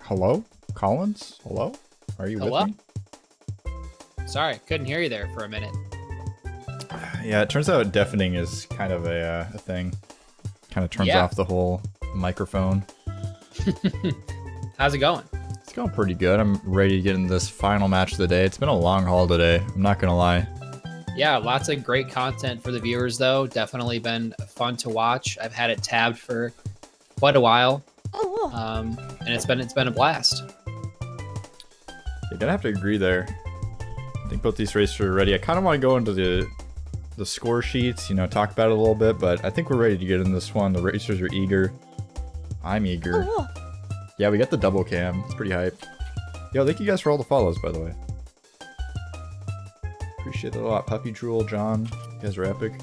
Hello? Collins? Hello? Are you Hello? with me? Sorry, couldn't hear you there for a minute. Yeah, it turns out deafening is kind of a thing. Kind of turns off the whole microphone. How's it going? It's going pretty good. I'm ready to get in this final match of the day. It's been a long haul today, I'm not gonna lie. Yeah, lots of great content for the viewers though. Definitely been fun to watch. I've had it tabbed for quite a while. And it's been a blast. You're gonna have to agree there. I think both these races are ready. I kind of want to go into the score sheets, you know, talk about it a little bit, but I think we're ready to get in this one. The racers are eager. I'm eager. Yeah, we got the double cam. It's pretty hype. Yo, thank you guys for all the follows, by the way. Appreciate it a lot. Puppy Drool, John, you guys are epic.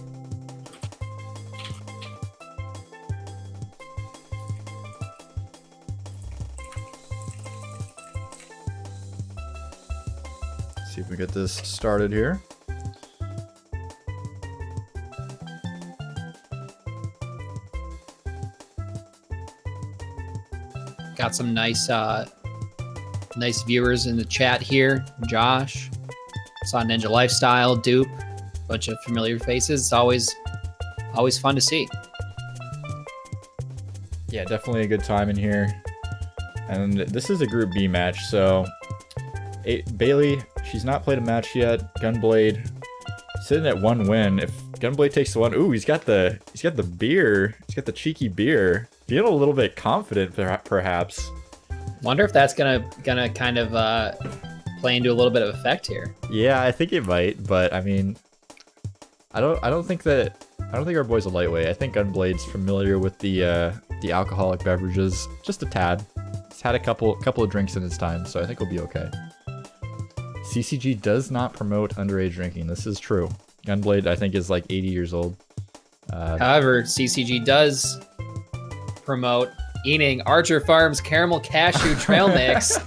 See if we get this started here. Got some nice viewers in the chat here. Josh, saw Ninja Lifestyle, Dupe, bunch of familiar faces. It's always fun to see. Yeah, definitely a good time in here. And this is a Group B match, so Bailey, she's not played a match yet. Gunblade sitting at 1 win. If Gunblade takes the one, ooh, he's got the beer. He's got the cheeky beer. Feeling a little bit confident, perhaps. Wonder if that's gonna kind of play into a little bit of effect here. Yeah, I think it might, but I mean, I don't think our boy's a lightweight. I think Gunblade's familiar with the alcoholic beverages, just a tad. He's had a couple of drinks in his time, so I think he'll be okay. CCG does not promote underage drinking. This is true. Gunblade, I think, is like 80 years old. However, CCG does promote eating Archer Farms Caramel Cashew Trail Mix.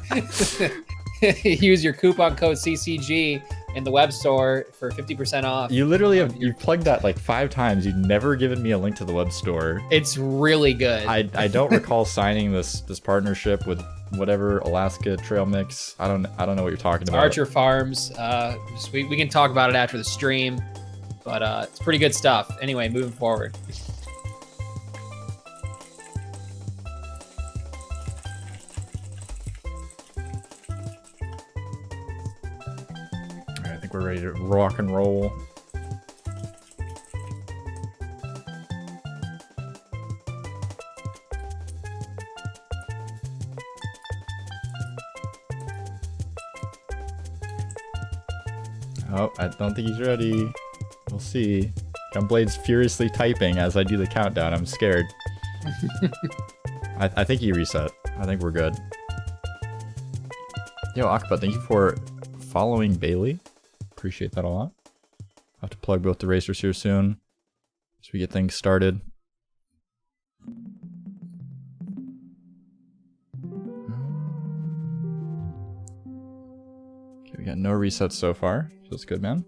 Use your coupon code CCG in the web store for 50% off. You literally you've plugged that like 5 times. You've never given me a link to the web store. It's really good. I don't recall signing this partnership with whatever Alaska Trail Mix. I don't know what you're talking about. Archer Farms. We can talk about it after the stream, but it's pretty good stuff. Anyway, moving forward. I think we're ready to rock and roll. Oh, I don't think he's ready. We'll see. Gunblade's furiously typing as I do the countdown. I'm scared. I think he reset. I think we're good. Yo, Akba, thank you for following Bailey. Appreciate that a lot. I'll have to plug both the racers here soon as we get things started. Okay, we got no resets so far. So that's good, man.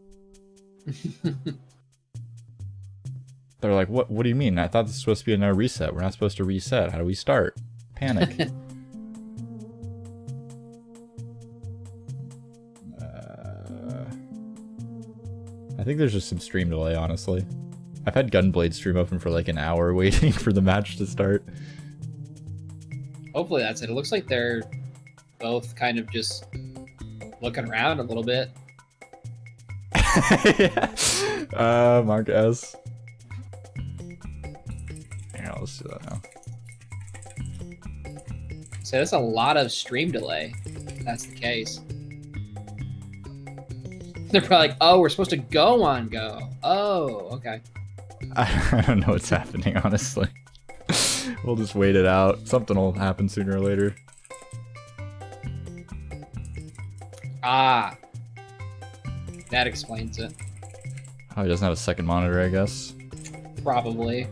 They're like, what do you mean? I thought this was supposed to be a no reset. We're not supposed to reset. How do we start? Panic. I think there's just some stream delay, honestly. I've had Gunblade stream open for like an hour waiting for the match to start. Hopefully that's it. It looks like they're both kind of just looking around a little bit. Yeah. Mark S. Here, let's do that now. So that's a lot of stream delay, if that's the case. They're probably like, oh, we're supposed to go on go. Oh, okay. I don't know what's happening, honestly. We'll just wait it out. Something will happen sooner or later. Ah. That explains it. Oh, he doesn't have a second monitor, I guess. Probably.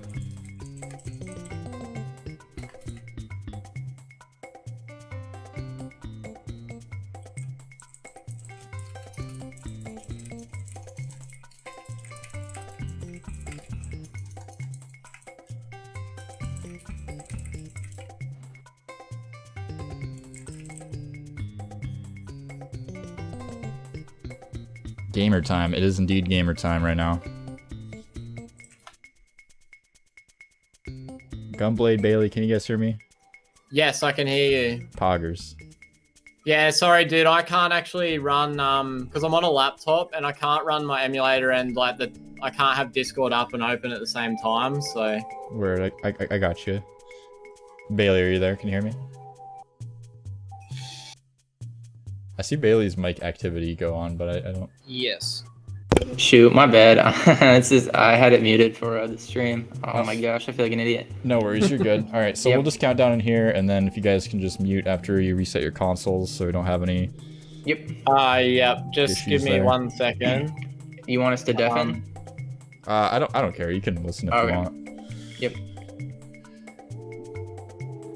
Gamer time. It is indeed gamer time right now. Gunblade Bailey, can you guys hear me? Yes, I can hear you. Poggers. Yeah, sorry, dude. I can't actually run because I'm on a laptop and I can't run my emulator and like I can't have Discord up and open at the same time. So Word, I got you. Bailey, are you there? Can you hear me? I see Bailey's mic activity go on, but I don't. Yes. Shoot, my bad. It's just I had it muted for the stream. Oh my gosh, I feel like an idiot. No worries, you're good. All right, so Yep. we'll just count down in here, and then if you guys can just mute after you reset your consoles, so we don't have any. Yep. yeah, just Issues give me there. 1 second. You want us to deafen? I don't care. You can listen if Okay. you want. Yep.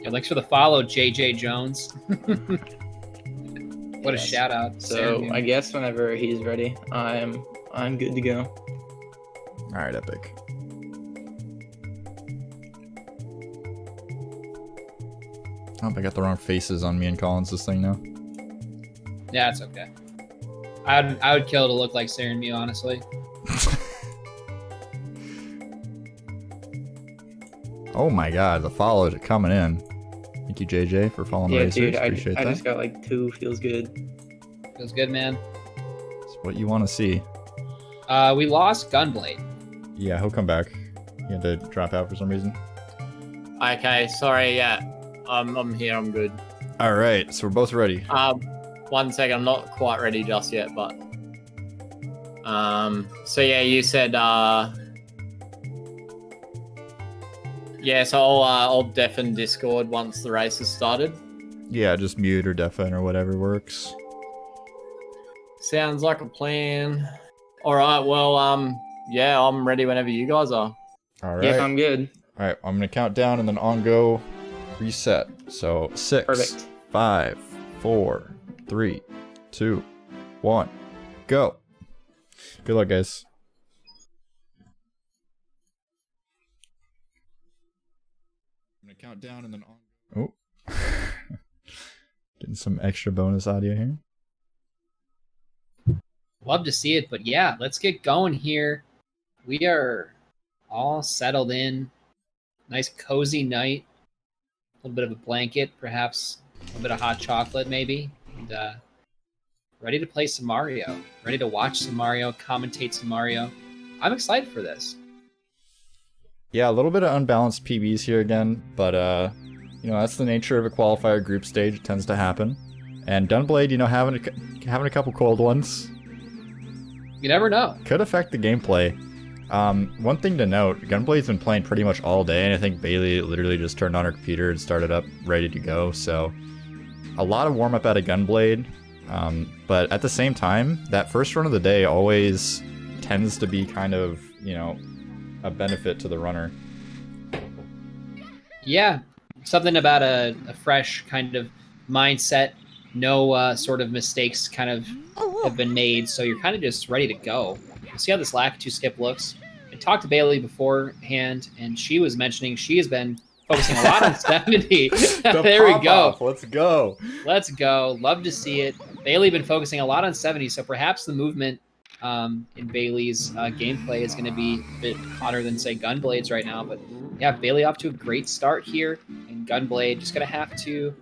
Yeah, thanks for the follow, JJ Jones. What a Yes. shout out. So I guess whenever he's ready, I'm good to go. All right, epic. Oh, I got the wrong faces on me and Collins this thing now. Yeah, it's okay. I would kill to look like Sarah and Mew, honestly. Oh my god, the follows are coming in. Thank you, JJ, for following the Yeah, racers. dude, I Appreciate that. just got like 2. Feels good. Feels good, man. It's what you want to see. We lost Gunblade. Yeah, he'll come back. He had to drop out for some reason. Okay, sorry. Yeah, I'm here. I'm good. All right, so we're both ready. 1 second. I'm not quite ready just yet, but so yeah, you said yeah. So I'll deafen Discord once the race has started. Yeah, just mute or deafen or whatever works. Sounds like a plan. All right. Well, yeah, I'm ready whenever you guys are. All right. Yep, I'm good. All right, I'm gonna count down and then on go reset. So 6, Perfect. 5, 4, 3, 2, 1, go. Good luck, guys. I'm gonna count down and then on. Oh, getting some extra bonus audio here. Love to see it, but yeah, let's get going here. We are all settled in. Nice cozy night. A little bit of a blanket, perhaps a little bit of hot chocolate, maybe. And ready to play some Mario. Ready to watch some Mario, commentate some Mario. I'm excited for this. Yeah, a little bit of unbalanced PBs here again, but you know, that's the nature of a qualifier group stage. It tends to happen. And Gunblade, you know, having a couple cold ones You never know. could affect the gameplay. One thing to note, Gunblade's been playing pretty much all day, and I think Bailey literally just turned on her computer and started up ready to go, so a lot of warm-up out of Gunblade, but at the same time, that first run of the day always tends to be kind of, you know, a benefit to the runner. Yeah, something about a fresh kind of mindset. No sort of mistakes kind of have been made, so you're kind of just ready to go. See how this Lakitu skip looks. I talked to Bailey beforehand, and she was mentioning she has been focusing a lot on 70. There we go. Let's go. Let's go. Love to see it. Bailey been focusing a lot on 70, so perhaps the movement in Bailey's gameplay is going to be a bit hotter than, say, Gunblade's right now. But yeah, Bailey off to a great start here, and Gunblade just going to have to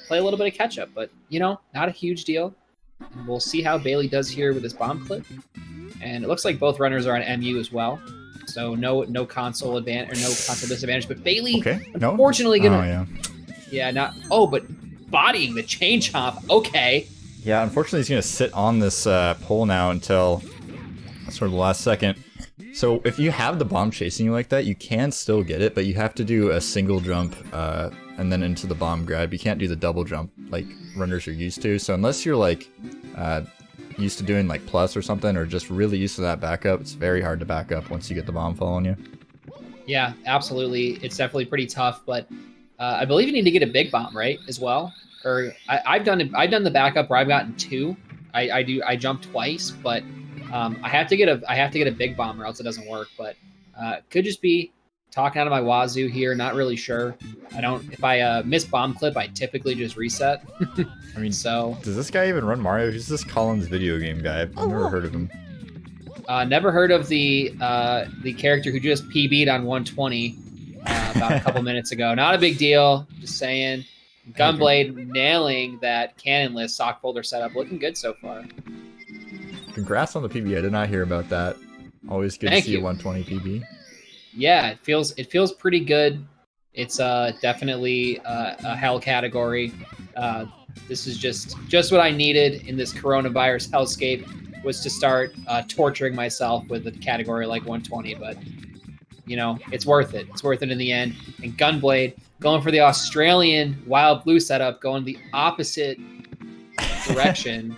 play a little bit of catch-up. But, you know, not a huge deal. And we'll see how Bailey does here with his bomb clip. And it looks like both runners are on MU as well. So no console advantage or no console disadvantage. But Bailey, Okay. No. unfortunately, gonna Oh yeah, not but bodying the chain chomp. Okay. yeah. Unfortunately, he's gonna sit on this pole now until sort of the last second. So if you have the bomb chasing you like that, you can still get it, but you have to do a single jump and then into the bomb grab. You can't do the double jump like runners are used to. So unless you're like used to doing like plus or something, or just really used to that backup, it's very hard to back up once you get the bomb following you. Yeah, absolutely. It's definitely pretty tough, but I believe you need to get a big bomb, right, as well. Or I've done the backup where I've gotten 2. I jump twice, but I have to get a big bomb or else it doesn't work. But could just be talking out of my wazoo here. Not really sure. I don't. If I miss bomb clip, I typically just reset. I mean, so does this guy even run Mario? Who's this Collins video game guy? I've never heard of him. never heard of the character who just PB'd on 120 about a couple minutes ago. Not a big deal. Just saying. Gunblade nailing that cannon list sock folder setup. Looking good so far. Congrats on the PB. I did not hear about that. Always good to see a 120 PB. Yeah, it feels pretty good. It's definitely a hell category. This is just what I needed in this coronavirus hellscape, was to start torturing myself with a category like 120. But you know, it's worth it. It's worth it in the end. And Gunblade going for the Australian Wild Blue setup, going the opposite direction.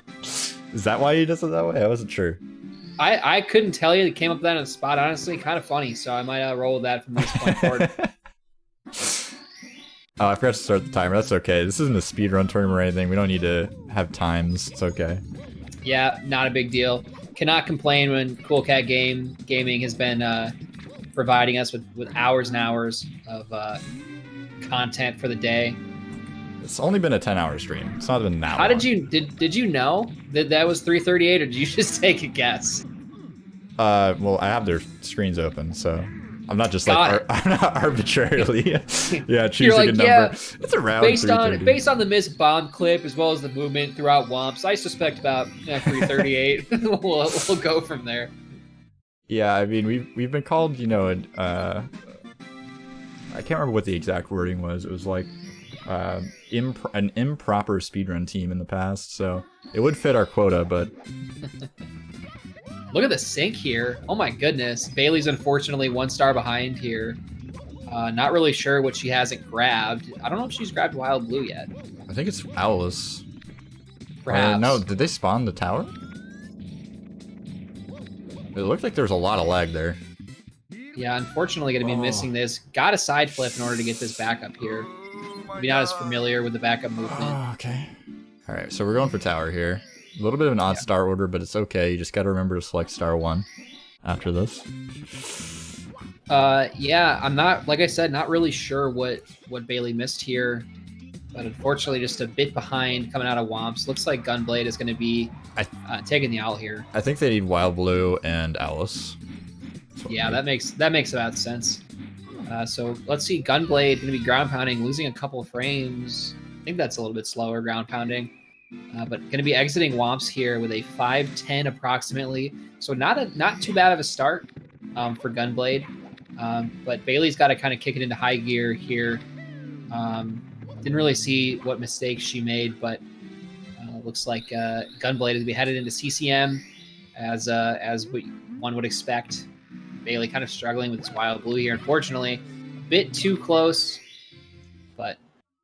Is that why he does it that way? I wasn't sure. I couldn't tell you. It came up with that on the spot. Honestly, kind of funny. So I might roll with that from this point forward. Oh, I forgot to start the timer. That's okay. This isn't a speedrun tournament or anything. We don't need to have times. It's okay. Yeah, not a big deal. Cannot complain when Cool Cat Gaming has been providing us with hours and hours of content for the day. It's only been a 10-hour stream. It's not been that long. How did you know that was 3:38, or did you just take a guess? Well, I have their screens open, so I'm not just like I'm not arbitrarily choosing a number. Yeah, it's around based on the missed bomb clip as well as the movement throughout Womps. I suspect about 3:38. we'll go from there. Yeah, I mean we've been called, you know, I can't remember what the exact wording was. It was like an improper speedrun team in the past, so it would fit our quota, but look at the sync here. Oh my goodness. Bailey's unfortunately 1 star behind here. Not really sure what she hasn't grabbed. I don't know if she's grabbed Wild Blue yet. I think it's Owlus. Perhaps. No, did they spawn the tower? It looked like there was a lot of lag there. Yeah, unfortunately going to be missing this. Got a side flip in order to get this back up here. Maybe not as familiar with the backup movement. Oh, okay. All right, so we're going for tower here. A little bit of an odd star order, but it's okay. You just got to remember to select star 1 after this. Yeah, I'm not, like I said, not really sure what Bailey missed here. But unfortunately, just a bit behind coming out of Womps. Looks like Gunblade is going to be taking the owl here. I think they need Wild Blue and Alice. Yeah, that makes about sense. So let's see, Gunblade going to be ground pounding, losing a couple of frames. I think that's a little bit slower ground pounding. But going to be exiting Womps here with a 5-10 approximately. So not too bad of a start for Gunblade. But Bailey's got to kind of kick it into high gear here. Didn't really see what mistakes she made, but looks like Gunblade is to be headed into CCM as what one would expect. Bailey kind of struggling with this Wild Blue here. Unfortunately, a bit too close, but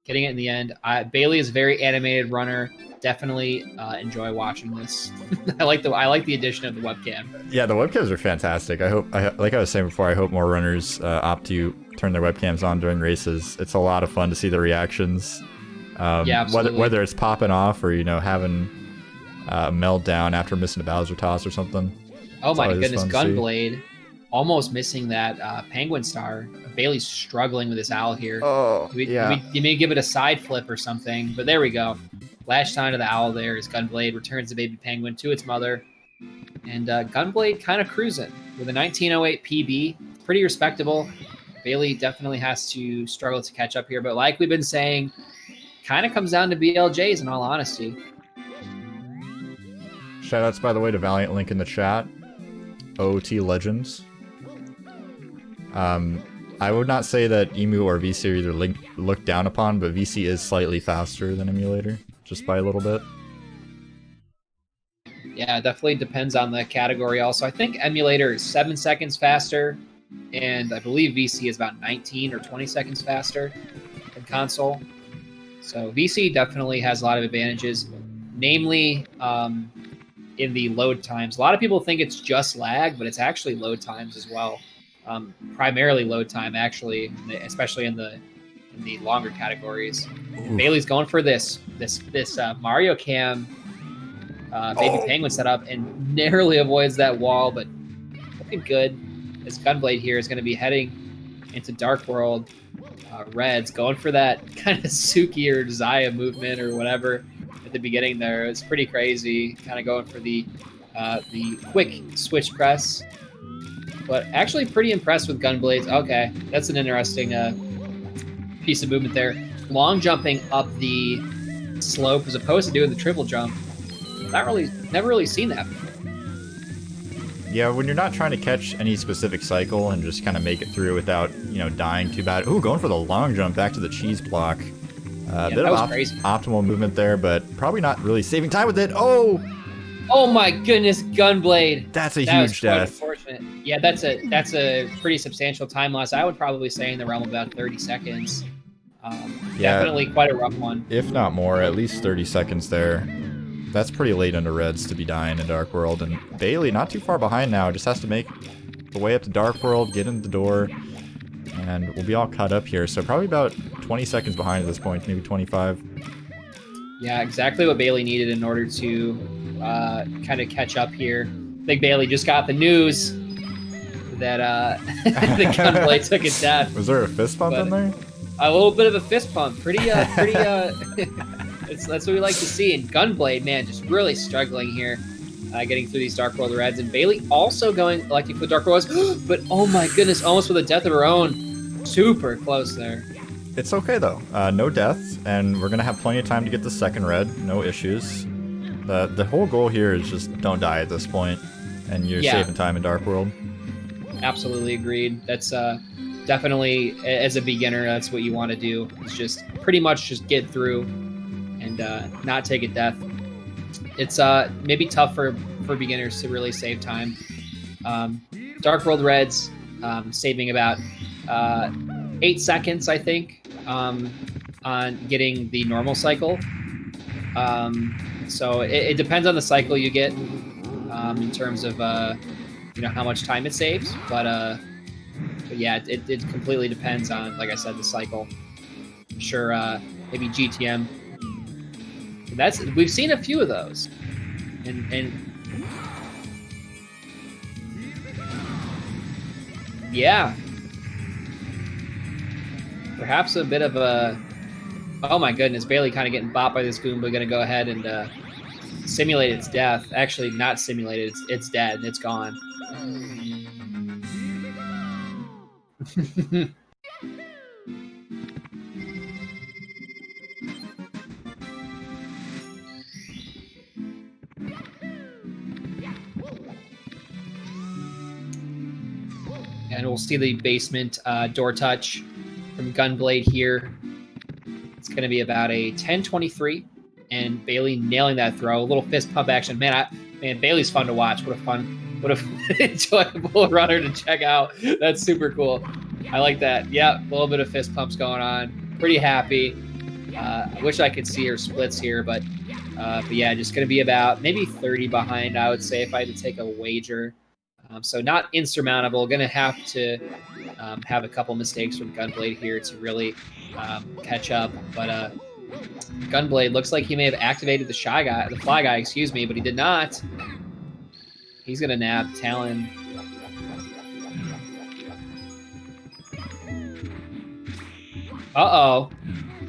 getting it in the end. Bailey is a very animated runner. Definitely enjoy watching this. I like the addition of the webcam. Yeah, the webcams are fantastic. Like I was saying before, I hope more runners opt to turn their webcams on during races. It's a lot of fun to see the reactions. Yeah, absolutely. Whether it's popping off or, you know, having a meltdown after missing a Bowser toss or something. Oh my goodness, Gunblade almost missing that penguin star. Bailey's struggling with this owl here. Oh, yeah. You may give it a side flip or something, but there we go. Lash time to the owl there as Gunblade returns the baby penguin to its mother. And Gunblade kind of cruising with a 1908 PB. Pretty respectable. Bailey definitely has to struggle to catch up here, but like we've been saying, kind of comes down to BLJs in all honesty. Shoutouts, by the way, to Valiant Link in the chat. OT Legends. I would not say that Emu or VC are either looked down upon, but VC is slightly faster than Emulator, just by a little bit. Yeah, it definitely depends on the category also. I think Emulator is 7 seconds faster, and I believe VC is about 19 or 20 seconds faster than console. So VC definitely has a lot of advantages, namely in the load times. A lot of people think it's just lag, but it's actually load times as well. Primarily load time, actually, especially in the longer categories. Bailey's going for this Mario Cam baby penguin setup and narrowly avoids that wall, but looking good as Gunblade here is going to be heading into Dark World. Reds going for that kind of Suki or Zaya movement or whatever at the beginning there. It's pretty crazy. Kind of going for the quick switch press. But actually pretty impressed with Gunblades. Okay, that's an interesting piece of movement there. Long jumping up the slope as opposed to doing the triple jump. Never really seen that before. Yeah, when you're not trying to catch any specific cycle and just kind of make it through without, dying too bad. Ooh, going for the long jump back to the cheese block. Bit of optimal movement there, but probably not really saving time with it. Oh! Oh my goodness, Gunblade! That's a huge death. Unfortunate. Yeah, that's a pretty substantial time loss. I would probably say in the realm of about 30 seconds. Definitely quite a rough one. If not more, at least 30 seconds there. That's pretty late under Reds to be dying in Dark World, and Bailey not too far behind now, just has to make the way up to Dark World, get in the door, and we'll be all caught up here. So probably about 20 seconds behind at this point, maybe 25. Yeah, exactly what Bailey needed in order to kind of catch up here. I think Bailey just got the news that the Gunblade took a death. Was there a fist bump in there? A little bit of a fist bump. Pretty that's what we like to see. And Gunblade, man, just really struggling here, getting through these Dark World Reds. And Bailey also electing for the Dark World Reds, but oh my goodness, almost with a death of her own. Super close there. It's okay though, no deaths, and we're gonna have plenty of time to get the second red, no issues. The whole goal here is just don't die at this point, and you're saving time in Dark World. Absolutely agreed. That's definitely, as a beginner, that's what you want to do. It's just pretty much just get through and not take a death. It's maybe tough for beginners to really save time. Dark World Reds saving about 8 seconds, I think, on getting the normal cycle. So it depends on the cycle you get in terms of how much time it saves, but yeah, it completely depends on, like I said, the cycle. I'm sure maybe GTM. We've seen a few of those, and yeah, perhaps a bit of a. Oh my goodness, Bailey kind of getting bopped by this goon, but gonna go ahead and simulate its death. Actually, not simulate it. It's dead. It's gone. And we'll see the basement door touch from Gunblade here. It's going to be about a 10-23, and Bailey nailing that throw. A little fist pump action. Man, Bailey's fun to watch. What a enjoyable runner to check out. That's super cool. I like that. Yeah, a little bit of fist pumps going on. Pretty happy. I wish I could see her splits here, but yeah, just going to be about maybe 30 behind, I would say, if I had to take a wager. So not insurmountable. Going to have to have a couple mistakes from Gunblade here to really catch up. But Gunblade looks like he may have activated the Fly Guy, excuse me, but he did not. He's going to nab Talon. Uh-oh.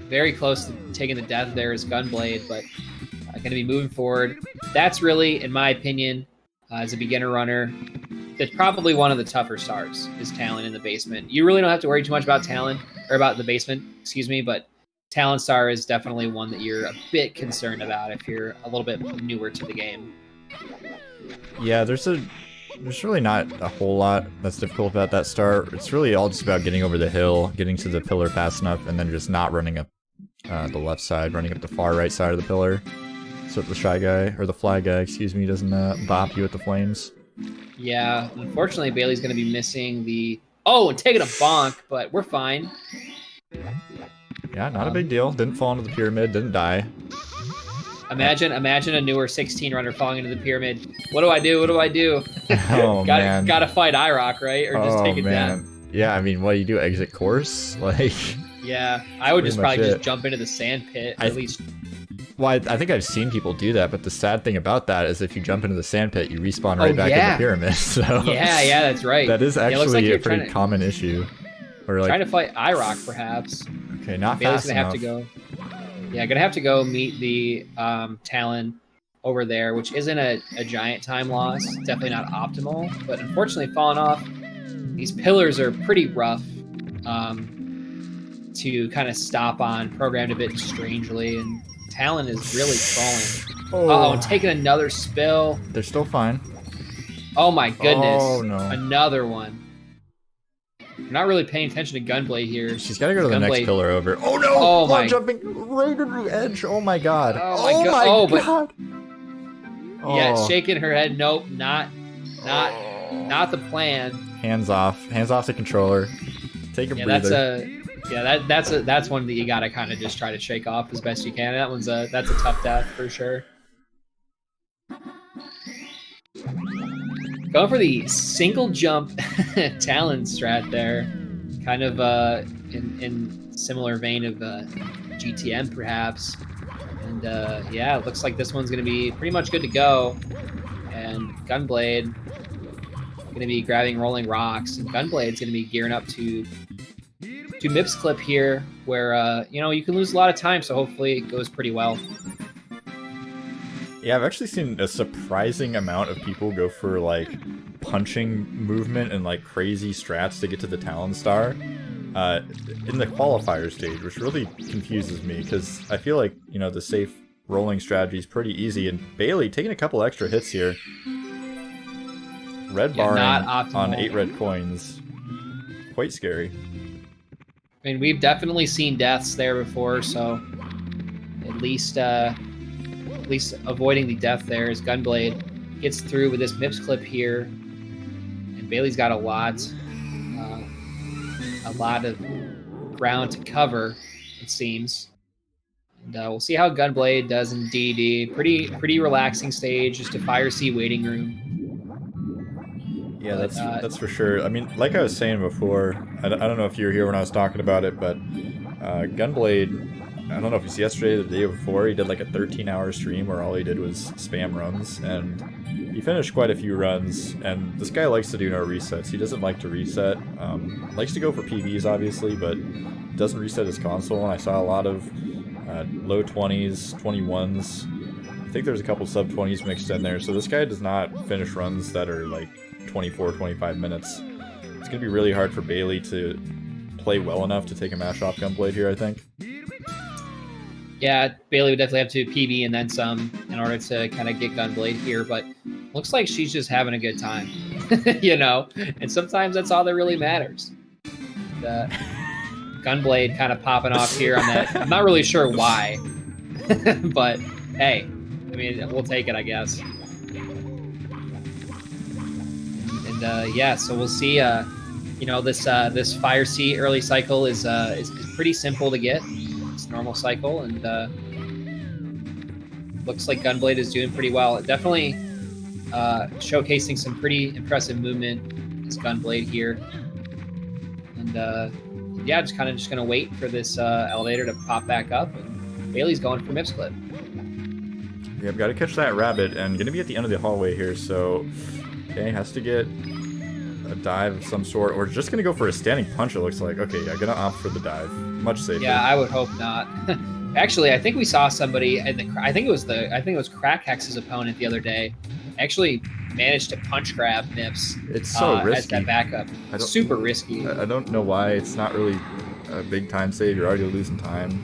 Very close to taking the death there is Gunblade, but going to be moving forward. That's really, in my opinion, as a beginner runner, that's probably one of the tougher stars is Talon in the basement. You really don't have to worry too much about Talon, or about the basement, excuse me, but Talon Star is definitely one that you're a bit concerned about if you're a little bit newer to the game. Yeah, there's really not a whole lot that's difficult about that star. It's really all just about getting over the hill, getting to the pillar fast enough, and then just not running up the left side, running up the far right side of the pillar, so that the the Fly Guy, excuse me, doesn't bop you with the flames. Yeah, unfortunately, Bailey's going to be missing the... Oh, and taking a bonk, but we're fine. Yeah, not a big deal. Didn't fall into the pyramid, didn't die. Imagine a newer 16 runner falling into the pyramid. What do I do? What do I do? Oh, man. Gotta fight IROC, right? Or just take it down. Yeah, I mean, what do you do? Exit course? Like... Yeah, I would just probably just jump into the sand pit, at least. Well, I think I've seen people do that, but the sad thing about that is if you jump into the sand pit, you respawn right back in the pyramid. So yeah, that's right. That is actually a pretty common issue. Or like, Trying to fight IROC, perhaps. okay, not Bailey's fast gonna enough. have to go. Yeah, gonna have to go meet the Talon over there, which isn't a giant time loss. Definitely not optimal, but unfortunately falling off. These pillars are pretty rough to kind of stop on, programmed a bit strangely, and Talon is really trolling. Oh, And taking another spill. they're still fine. Oh my goodness. Oh, no. Another one. I'm not really paying attention to Gunblade here. She's got to go to the next Gunblade- pillar over. Oh no! Oh my- jumping right to the edge. Oh my god. Oh my god. Oh, but- god. Yeah, Oh. shaking her head. Nope, not the plan. Hands off. Hands off the controller. Take a Yeah, breather. that's one that you gotta kind of just try to shake off as best you can. That's a tough death for sure. Going for the single jump Talon strat there, kind of in similar vein of GTM perhaps. And yeah, it looks like this one's gonna be pretty much good to go. And Gunblade gonna be grabbing rolling rocks, and Gunblade's gonna be gearing up to Mip's clip here, where you know, you can lose a lot of time, so hopefully it goes pretty well. Yeah, I've actually seen a surprising amount of people go for like punching movement and like crazy strats to get to the Talon Star in the qualifier stage, which really confuses me because I feel like, you know, the safe rolling strategy is pretty easy, and Bailey taking a couple extra hits here. Red bar on 8 red coins. Quite scary. I mean, we've definitely seen deaths there before, so at least avoiding the death there as Gunblade gets through with this Mips clip here, and Bailey's got a lot of ground to cover, it seems. And we'll see how Gunblade does in DD. Pretty relaxing stage, just a Fire C waiting room. Yeah, that's for sure. I mean, like I was saying before, I don't know if you were here when I was talking about it, but Gunblade, I don't know if it was yesterday or the day before, he did like a 13-hour stream where all he did was spam runs, and he finished quite a few runs, and this guy likes to do no resets. He doesn't like to reset. Likes to go for PBs, obviously, but doesn't reset his console, and I saw a lot of low 20s, 21s. I think there's a couple sub 20s mixed in there, so this guy does not finish runs that are like 24, 25 minutes. It's going to be really hard for Bailey to play well enough to take a mash off Gunblade here, I think. Yeah, Bailey would definitely have to PB and then some in order to kind of get Gunblade here, but looks like she's just having a good time, you know? And sometimes that's all that really matters. Gunblade kind of popping off here on that. I'm not really sure why, but hey, I mean, we'll take it, I guess. And yeah, so we'll see. You know, this Fire C early cycle is pretty simple to get. It's normal cycle, and looks like Gunblade is doing pretty well. Definitely showcasing some pretty impressive movement as Gunblade here. And yeah, just gonna wait for this elevator to pop back up, and Bailey's going for Mips clip. Yeah, I've got to catch that rabbit, and gonna be at the end of the hallway here, so okay, has to get a dive of some sort, or just gonna go for a standing punch. It looks like. Okay, yeah, gonna opt for the dive. Much safer. Yeah, I would hope not. Actually, I think we saw somebody in the. I think it was Crack Hex's opponent the other day. Actually, managed to punch grab Mips. It's so risky. As that backup. Super risky. I don't know why it's not really a big time save. You're already losing time.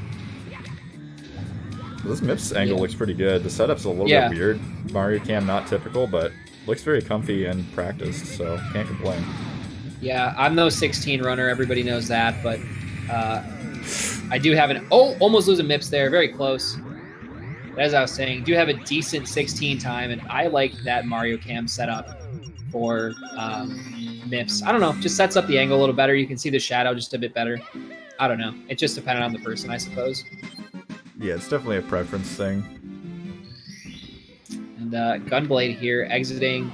This Mips angle looks pretty good. The setup's a little bit weird. Mario Cam not typical, but looks very comfy and practiced, so can't complain. Yeah, I'm no 16 runner. Everybody knows that, but I do have an almost lose a Mips there. Very close. But as I was saying, do have a decent 16 time, and I like that Mario Cam setup for Mips. I don't know, just sets up the angle a little better. You can see the shadow just a bit better. I don't know. It's just dependent on the person, I suppose. Yeah, it's definitely a preference thing. And Gunblade here exiting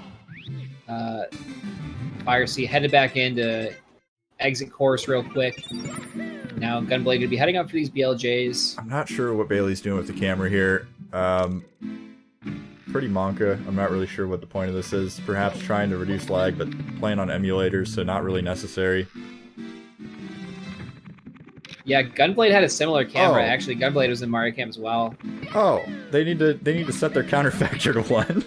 Fire C, headed back in to exit course real quick. Now Gunblade going to be heading up for these BLJs. I'm not sure what Bailey's doing with the camera here. Pretty monka. I'm not really sure what the point of this is. Perhaps trying to reduce lag, but playing on emulators, so not really necessary. Yeah, Gunblade had a similar camera. Oh. Actually, Gunblade was in Mario Camp as well. Oh, they need to set their counterfactor to 1.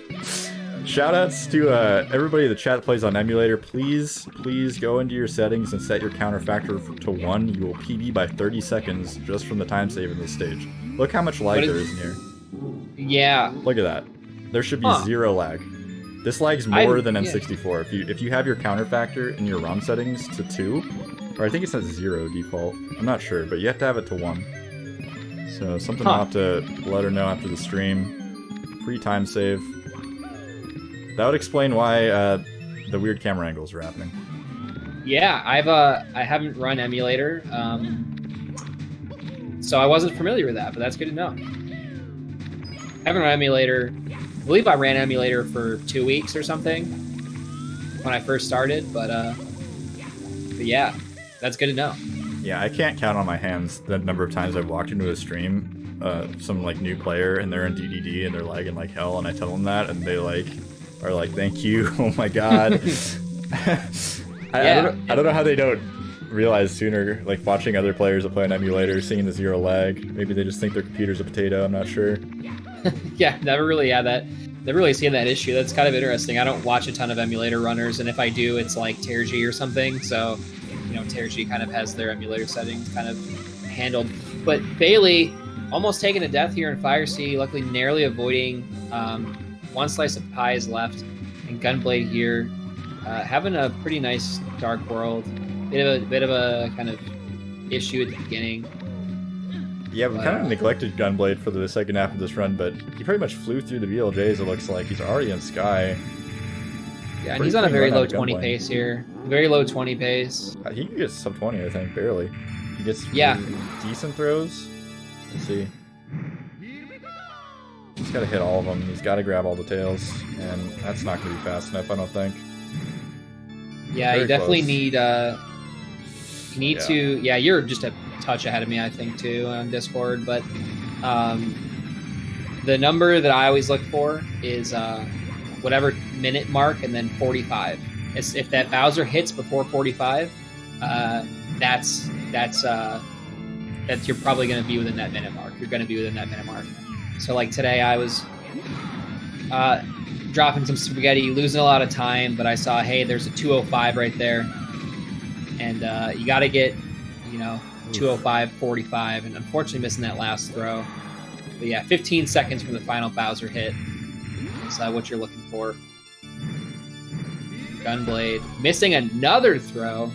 Shoutouts to everybody in the chat that plays on emulator. Please go into your settings and set your counterfactor to 1. You will PB by 30 seconds just from the time save in this stage. Look how much lag there is in here. Yeah. Look at that. There should be Huh. 0 lag. This lag's more than N64. If you have your counterfactor in your ROM settings to 2, or I think it's at 0 default. I'm not sure, but you have to have it to 1. So something I'll have to let her know after the stream. Free time save. That would explain why the weird camera angles are happening. Yeah, I haven't run emulator, so I wasn't familiar with that, but that's good to know. I haven't run emulator. I believe I ran emulator for 2 weeks or something when I first started, but yeah, that's good to know. Yeah, I can't count on my hands the number of times I've walked into a stream, some like new player, and they're in DDD and they're lagging like hell, and I tell them that, and they like are like, "Thank you, oh my god." I don't know how they don't realize sooner, like watching other players that play on emulator, seeing the 0 lag. Maybe they just think their computer's a potato. I'm not sure. Yeah, never really seen that issue. That's kind of interesting. I don't watch a ton of emulator runners, and if I do, it's like Tergy or something. So, you know, Tergy kind of has their emulator settings kind of handled. But Bailey almost taken to death here in Fire Sea, luckily narrowly avoiding. One slice of pie is left, and Gunblade here having a pretty nice Dark World. Bit of a kind of issue at the beginning. Yeah, we kind of neglected Gunblade for the second half of this run, but he pretty much flew through the VLJs, it looks like. He's already in Sky. Yeah, and he's on a very low 20 pace here. Very low 20 pace. He gets sub 20, I think, barely. He gets decent throws. Let's see. He's got to hit all of them. He's got to grab all the tails, and that's not going to be fast enough, I don't think. Yeah, Very you definitely close. need to. Yeah, you're just a touch ahead of me, I think, too, on Discord. But the number that I always look for is whatever minute mark and then 45. If that Bowser hits before 45, that's you're probably going to be within that minute mark. You're going to be within that minute mark. So like today, I was dropping some spaghetti, losing a lot of time, but I saw, hey, there's a 205 right there, and you got to get, 205, 45, and unfortunately missing that last throw. But yeah, 15 seconds from the final Bowser hit is what you're looking for. Gunblade missing another throw.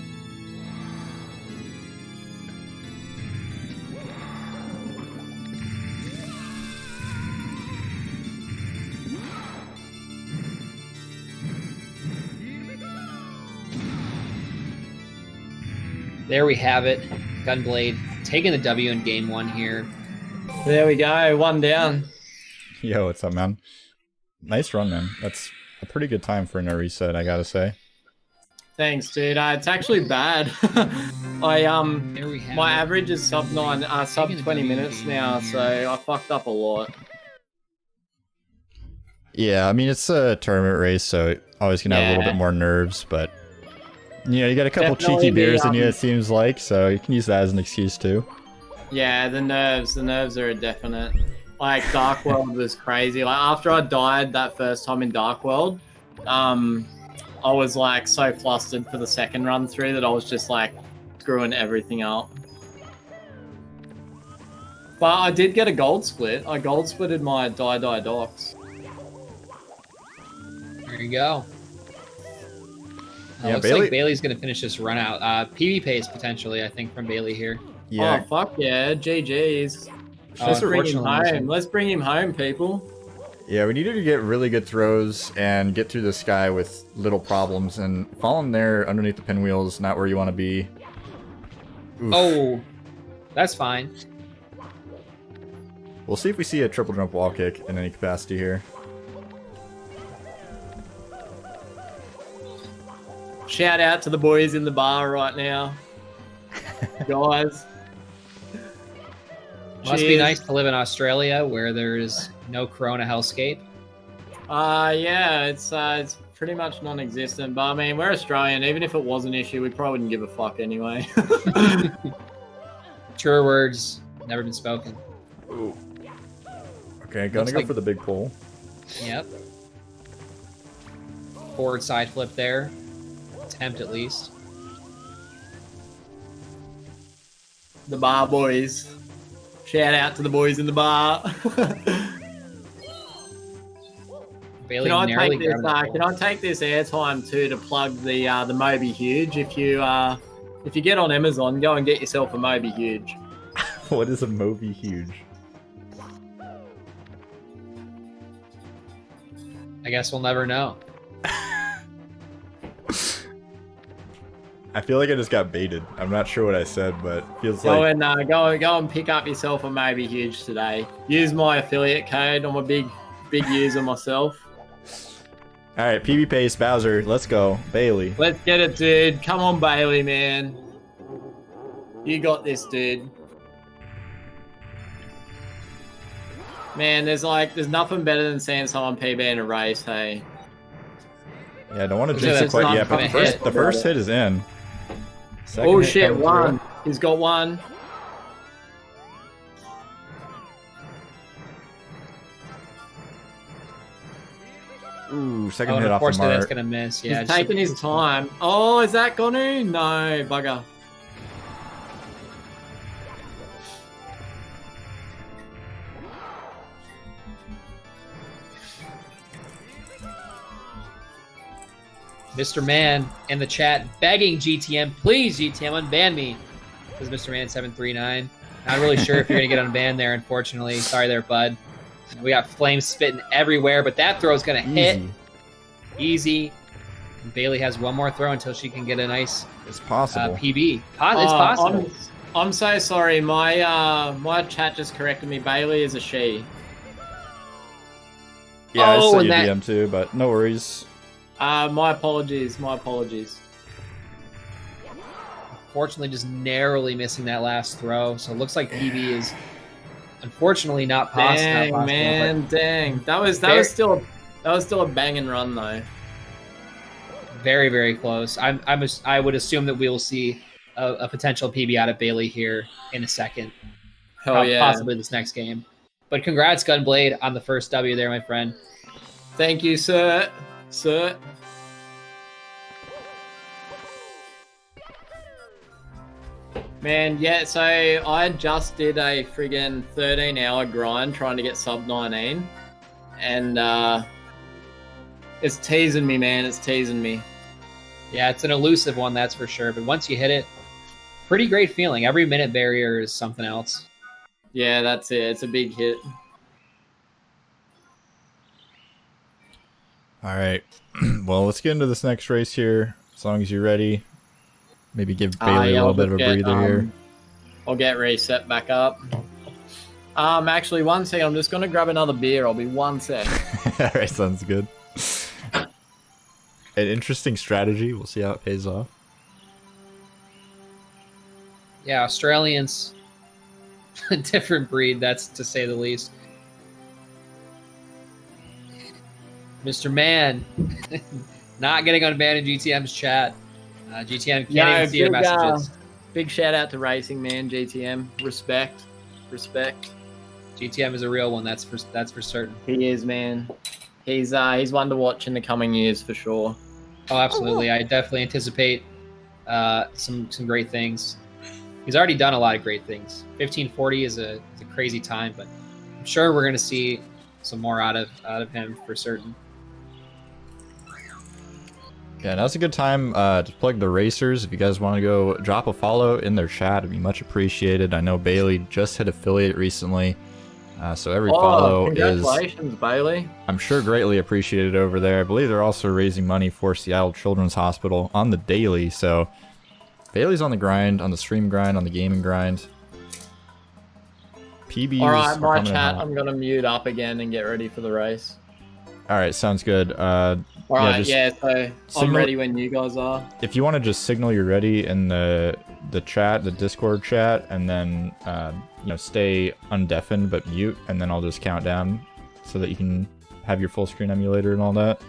There we have it. Gunblade taking the W in game 1 here. There we go, 1 down. Yo, what's up, man? Nice run, man. That's a pretty good time for a reset, I gotta say. Thanks, dude. It's actually bad. There we have my it. average is sub 20 minutes now, so I fucked up a lot. Yeah, I mean, it's a tournament race, so always gonna have a little bit more nerves, but you got a couple Definitely cheeky beers in you, it seems like, so you can use that as an excuse too. Yeah, the nerves are a definite. Like, Dark World was crazy. Like, after I died that first time in Dark World, I was like so flustered for the second run through that I was just like screwing everything up. But I did get a gold split. I gold splitted my Die Docs. There you go. Yeah, looks like Bailey's going to finish this run out. PV pace potentially, I think, from Bailey here. Yeah. Oh, fuck yeah. GG's. Oh, Let's bring him unfortunately, home. Let's bring him home, people. Yeah, we needed to get really good throws and get through the sky with little problems, and falling there underneath the pinwheel is not where you want to be. Oof. Oh, that's fine. We'll see if we see a triple jump wall kick in any capacity here. Shout out to the boys in the bar right now. Guys. Must be nice to live in Australia where there's no Corona hellscape. Yeah, it's pretty much non-existent. But I mean, we're Australian. Even if it was an issue, we probably wouldn't give a fuck anyway. Truer words never been spoken. Ooh. Okay, gonna go for the big pull. Yep. Forward side flip there. Attempt at least. The bar boys. Shout out to the boys in the bar. Bailey Can I narrowly take this? grabbed the Can I take this airtime too to plug the Moby Huge? If you get on Amazon, go and get yourself a Moby Huge. What is a Moby Huge? I guess we'll never know. I feel like I just got baited. I'm not sure what I said, but it feels Go like... and go and pick up yourself a Moby Huge today. Use my affiliate code. I'm a big user myself. All right, PB Pace, Bowser, let's go. Bailey. Let's get it, dude. Come on, Bailey, man. You got this, dude. Man, there's nothing better than seeing someone PB in a race, hey. Yeah, I don't want to Yeah, jinx it that's quite not yet, but gonna hit. the first hit is in. Second Oh hit shit, coming one. He's got one. through. Ooh, second Oh, hit off the unfortunately, that's mark. gonna miss. Yeah, He's taking his time. Oh, is that gonna? No, bugger. Mr. Man in the chat begging GTM, please GTM unban me. Says Mr. Man 739. Not really sure if you're gonna get unbanned there, unfortunately. Sorry there, bud. We got flames spitting everywhere, but that throw is gonna hit. Easy. And Bailey has one more throw until she can get a nice It's possible. PB. It's possible. I'm so sorry. My chat just corrected me. Bailey is a she. Yeah, I Oh, saw and you that- DM too, but no worries. My apologies. My apologies. Unfortunately, just narrowly missing that last throw. So it looks like PB is unfortunately not possible. Dang, man, dang. That was still a banging run though. Very, very close. I would assume that we will see a potential PB out of Bailey here in a second. Hell yeah. Possibly this next game. But congrats, Gunblade, on the first W there, my friend. Thank you, sir. Sir. Man, yeah, so I just did a friggin' 13-hour grind trying to get sub 19. And it's teasing me, man. It's teasing me. Yeah, it's an elusive one, that's for sure. But once you hit it, pretty great feeling. Every minute barrier is something else. Yeah, that's it. It's a big hit. All right. Well, let's get into this next race here. As long as you're ready. Maybe give Bailey a little bit of a breather here. I'll get reset back up. Actually, one second. I'm just going to grab another beer. I'll be 1 sec. All right, sounds good. An interesting strategy. We'll see how it pays off. Yeah, Australians, a different breed, that's to say the least. Mr. Man, not getting unbanned in GTM's chat. GTM can't even see your messages. Big shout out to Racing Man, GTM. Respect. GTM is a real one, that's for certain. He is, man. He's one to watch in the coming years for sure. Oh, absolutely. I definitely anticipate some great things. He's already done a lot of great things. 1540 is a crazy time, but I'm sure we're going to see some more out of him for certain. Yeah, now's a good time to plug the racers. If you guys want to go drop a follow in their chat, it'd be much appreciated. I know Bailey just hit affiliate recently, so every follow congratulations, Bailey. I'm sure, greatly appreciated over there. I believe they're also raising money for Seattle Children's Hospital on the daily, so Bailey's on the grind, on the stream grind, on the gaming grind. PBs. All right, my coming in chat. hot. I'm gonna mute up again and get ready for the race. All right, sounds good. All right, just so I'm ready when you guys are. If you want to just signal you're ready in the chat, the Discord chat, and then stay undeafened but mute, and then I'll just count down so that you can have your full screen emulator and all that.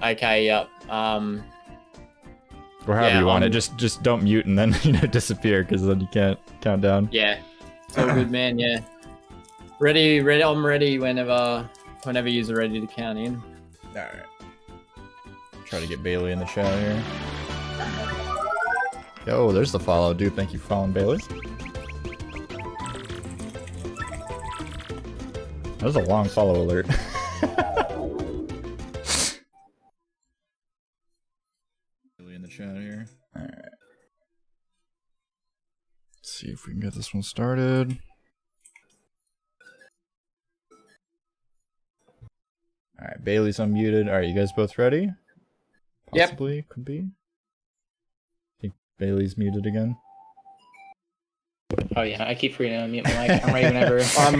Okay, yep. Or however Yeah, you want it. Just don't mute and then disappear, because then you can't count down. Yeah. It's all good, man. Yeah. Ready. I'm ready whenever you're ready to count in. All right. Try to get Bailey in the chat here. Yo, there's the follow, dude. Thank you for following Bailey. That was a long follow alert. Bailey in the chat here. All right. Let's see if we can get this one started. All right, Bailey's unmuted. All right, you guys both ready? Possibly, Yep. Could be. I think Bailey's muted again. Oh yeah, I keep forgetting to unmute my mic. I'm ready whenever. All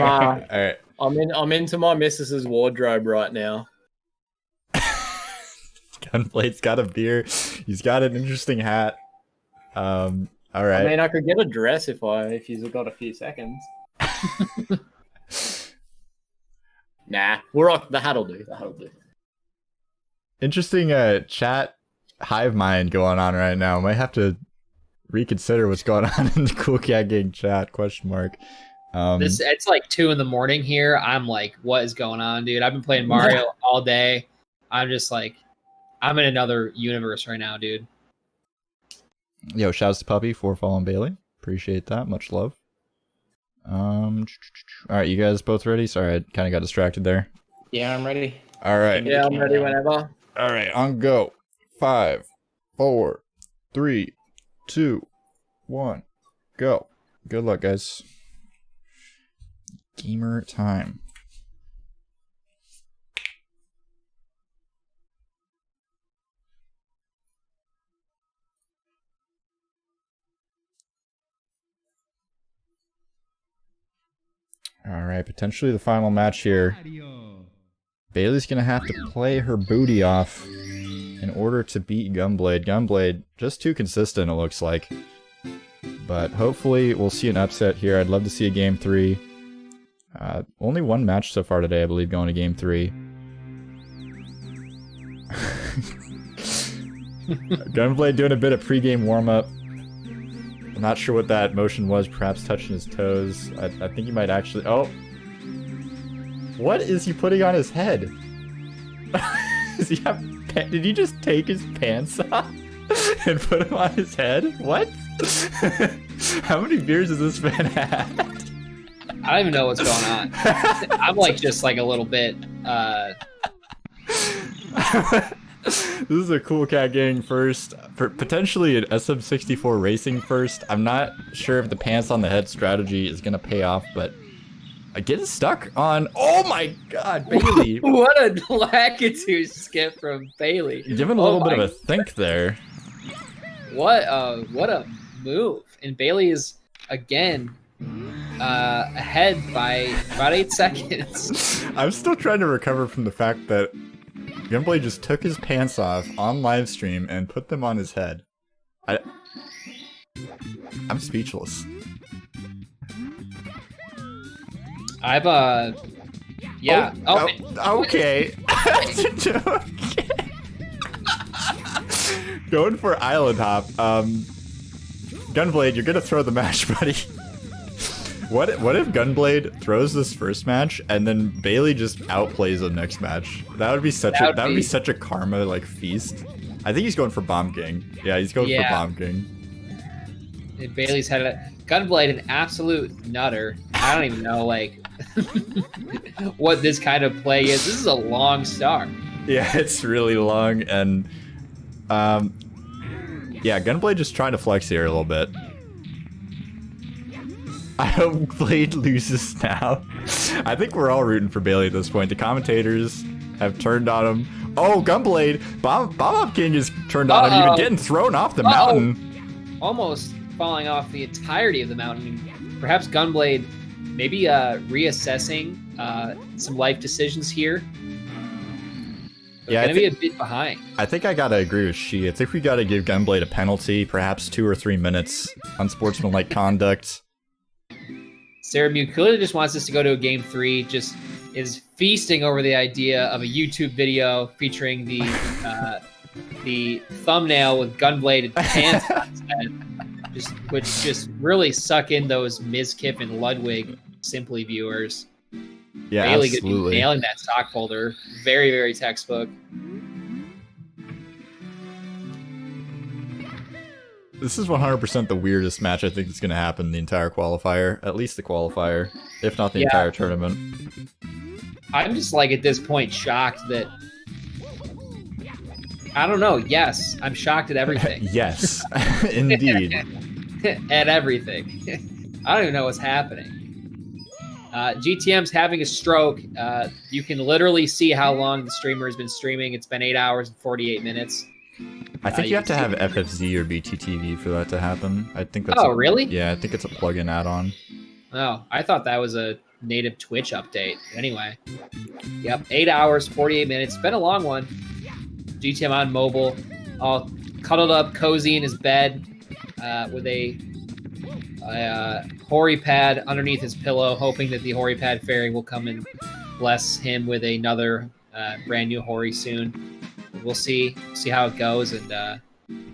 right. I'm into my missus's wardrobe right now. Gunblade's got a beer. He's got an interesting hat. All right. I mean, I could get a dress if you've got a few seconds. Nah, we're off. The hat'll do. The hat'll do. Interesting chat hive mind going on right now. Might have to reconsider what's going on in the Cool Cat Gang chat, question mark. It's like 2 in the morning here. I'm like, what is going on, dude? I've been playing Mario all day. I'm just like, I'm in another universe right now, dude. Yo, shouts to Puppy for following Bailey. Appreciate that. Much love. All right, you guys both ready? Sorry, I kind of got distracted there. Yeah, I'm ready. All right. Yeah, I'm ready whenever. All right, on go. 5, 4, 3, 2, 1, go. Good luck, guys. Gamer time. All right, potentially the final match here. Bailey's gonna have to play her booty off in order to beat Gunblade. Gunblade, just too consistent, it looks like. But hopefully we'll see an upset here. I'd love to see a game 3. Only one match so far today, I believe, going to game 3. Gunblade doing a bit of pre-game warm-up. I'm not sure what that motion was, perhaps touching his toes. I think he might actually... Oh! What is he putting on his head? Does he have... Did he just take his pants off and put them on his head? What? How many beers has this man had? I don't even know what's going on. I'm like just like a little bit. This is a Cool Cat Gang first, potentially an SM64 racing first. I'm not sure if the pants on the head strategy is gonna pay off, but getting stuck on. Oh my God, Bailey! What a lackitude skip from Bailey. Giving a little bit of a think there. What a move! And Bailey is again ahead by about 8 seconds. I'm still trying to recover from the fact that Gunblade just took his pants off on live stream and put them on his head. I'm speechless. Yeah. Okay. Going for Island Hop. Gunblade, you're gonna throw the match, buddy. What if Gunblade throws this first match and then Bailey just outplays him next match? That would be such a karma like feast. I think he's going for Bomb King. Yeah, he's going for Bomb King. And Bailey's had a Gunblade, an absolute nutter. I don't even know like what this kind of play is. This is a long start. Yeah, it's really long, and yeah, Gunblade just trying to flex here a little bit. I hope Blade loses now. I think we're all rooting for Bailey at this point. The commentators have turned on him. Oh, Gunblade! Bob King is turned on him, even getting thrown off the mountain. Almost falling off the entirety of the mountain. Perhaps Gunblade maybe reassessing some life decisions here. Yeah, gonna be a bit behind. I think I gotta agree with She. I think we gotta give Gunblade a penalty, perhaps 2 or 3 minutes, unsportsmanlike conduct. Sarah Mew clearly just wants us to go to a game 3, just is feasting over the idea of a YouTube video featuring the the thumbnail with Gunblade and pants on his head, which just really suck in those Mizkif and Ludwig Simply viewers. Yeah, Bailey could be absolutely. nailing that stock folder. Very, very textbook. This is 100% the weirdest match I think that's going to happen in the entire qualifier. At least the qualifier, if not the entire tournament. I'm just like at this point shocked that I don't know. Yes, I'm shocked at everything. Yes, indeed. At everything. I don't even know what's happening. GTM's having a stroke. You can literally see how long the streamer has been streaming. It's been 8 hours and 48 minutes. I think you have to have FFZ or BTTV for that to happen. I think that's. Oh, really? Yeah, I think it's a plugin add-on. Oh, I thought that was a native Twitch update. Anyway, yep, 8 hours, 48 minutes. Been a long one. GTM on mobile, all cuddled up, cozy in his bed, with a Hori pad underneath his pillow, hoping that the Hori pad fairy will come and bless him with another brand new Hori soon. We'll see how it goes, and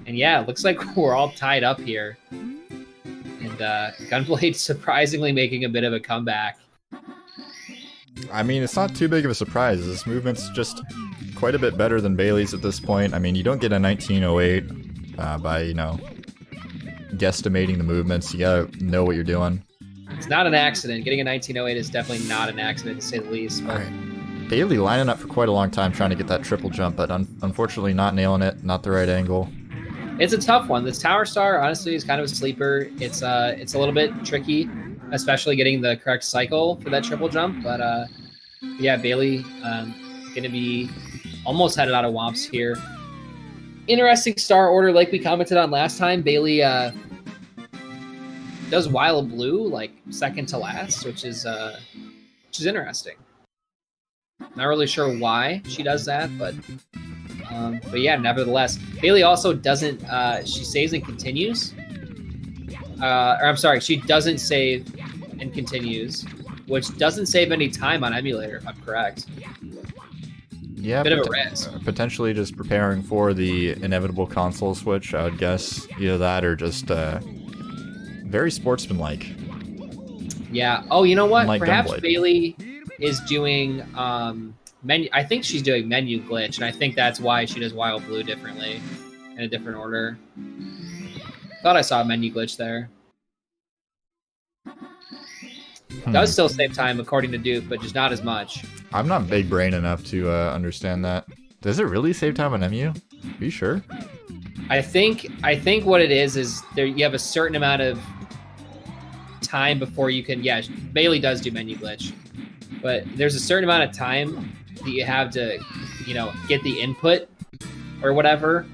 yeah, it looks like we're all tied up here. And Gunblade surprisingly making a bit of a comeback. I mean, it's not too big of a surprise. This movement's just quite a bit better than Bailey's at this point. I mean, you don't get a 1908 by, you know, guesstimating the movements. You gotta know what you're doing. It's not an accident. Getting a 1908 is definitely not an accident, to say the least. But... Bailey lining up for quite a long time trying to get that triple jump, but unfortunately not nailing it, not the right angle. It's a tough one. This Tower Star, honestly, is kind of a sleeper. It's a little bit tricky, especially getting the correct cycle for that triple jump. But yeah, Bailey going to be almost headed out of Womps here. Interesting star order, like we commented on last time. Bailey does Wild Blue like second to last, which is interesting. Not really sure why she does that, but yeah, nevertheless, Bailey also doesn't. She saves and continues. Or I'm sorry, she doesn't save and continues, which doesn't save any time on emulator, if I'm correct. Yeah, bit of a risk. Potentially just preparing for the inevitable console switch. I would guess either that or just very sportsmanlike. Yeah. Oh, you know what? Like Perhaps Gunblade. Bailey is doing menu. I think she's doing menu glitch, and I think that's why she does Wild Blue differently, in a different order. Thought I saw a menu glitch there. Does still save time according to Duke, but just not as much. I'm not big brain enough to understand that. Does it really save time on MU? Are you sure? I think what it is there you have a certain amount of time before you can. Yeah, Bailey does do menu glitch, but there's a certain amount of time that you have to, you know, get the input or whatever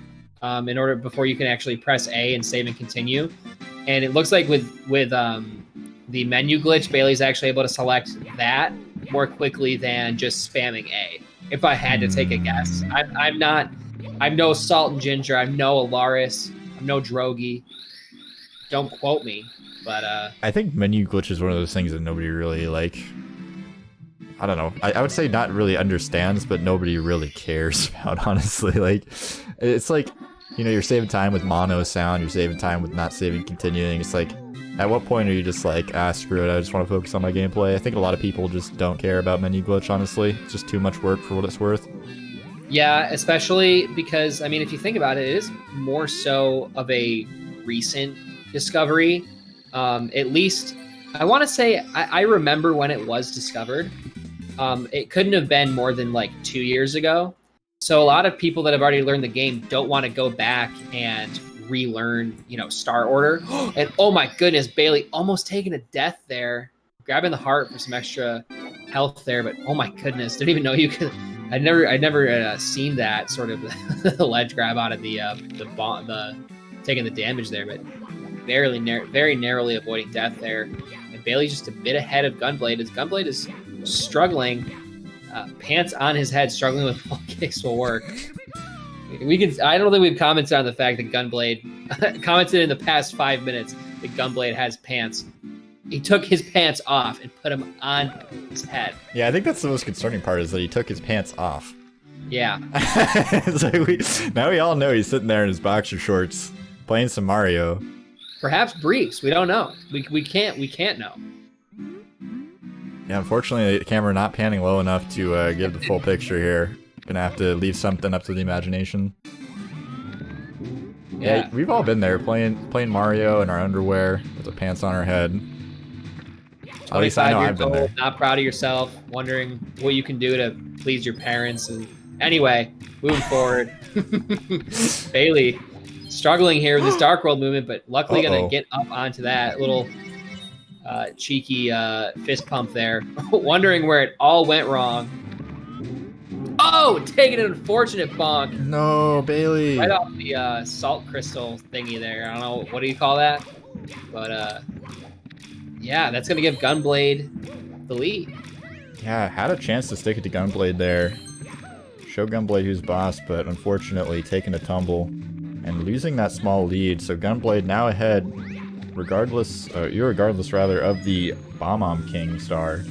in order before you can actually press A and save and continue. And it looks like with the menu glitch, Bailey's actually able to select that more quickly than just spamming A. If I had to take a guess, I'm no Salt and Ginger, I'm no Alaris, I'm no Drogi. Don't quote me, but I think menu glitch is one of those things that nobody really like. I don't know. I would say not really understands, but nobody really cares about. Honestly, like it's like, you know, you're saving time with mono sound, you're saving time with not saving continuing. It's like, at what point are you just like, screw it, I just want to focus on my gameplay? I think a lot of people just don't care about menu glitch, honestly. It's just too much work for what it's worth. Yeah, especially because, I mean, if you think about it, it is more so of a recent discovery. At least, I want to say, I remember when it was discovered. It couldn't have been more than like 2 years ago. So a lot of people that have already learned the game don't want to go back and relearn, you know, star order. And oh my goodness, Bailey almost taking a death there, grabbing the heart for some extra health there. But oh my goodness, didn't even know you could. I'd never seen that sort of the ledge grab out of the taking the damage there, but very narrowly avoiding death there. And Bailey's just a bit ahead of Gunblade as Gunblade is struggling, pants on his head, struggling with what kicks will work. I don't think we've commented on the fact that Gunblade commented in the past 5 minutes that Gunblade has pants. He took his pants off and put them on his head. Yeah, I think that's the most concerning part, is that he took his pants off. Yeah. It's like now we all know he's sitting there in his boxer shorts playing some Mario. Perhaps briefs. We don't know. We can't know. Yeah, unfortunately, the camera not panning low enough to give the full picture here. Gonna have to leave something up to the imagination. Yeah, we've all been there playing Mario in our underwear with the pants on our head. At least I know I've been there. Not proud of yourself, wondering what you can do to please your parents. And anyway, moving forward, Bailey struggling here with this Dark World movement, but luckily gonna get up onto that little cheeky fist pump there, wondering where it all went wrong. Oh, taking an unfortunate bonk. No, Bailey. Right off the salt crystal thingy there. I don't know, what do you call that? But yeah, that's gonna give Gunblade the lead. Yeah, had a chance to stick it to Gunblade there. Show Gunblade who's boss, but unfortunately taking a tumble and losing that small lead. So Gunblade now ahead, irregardless rather, of the Bomb King star.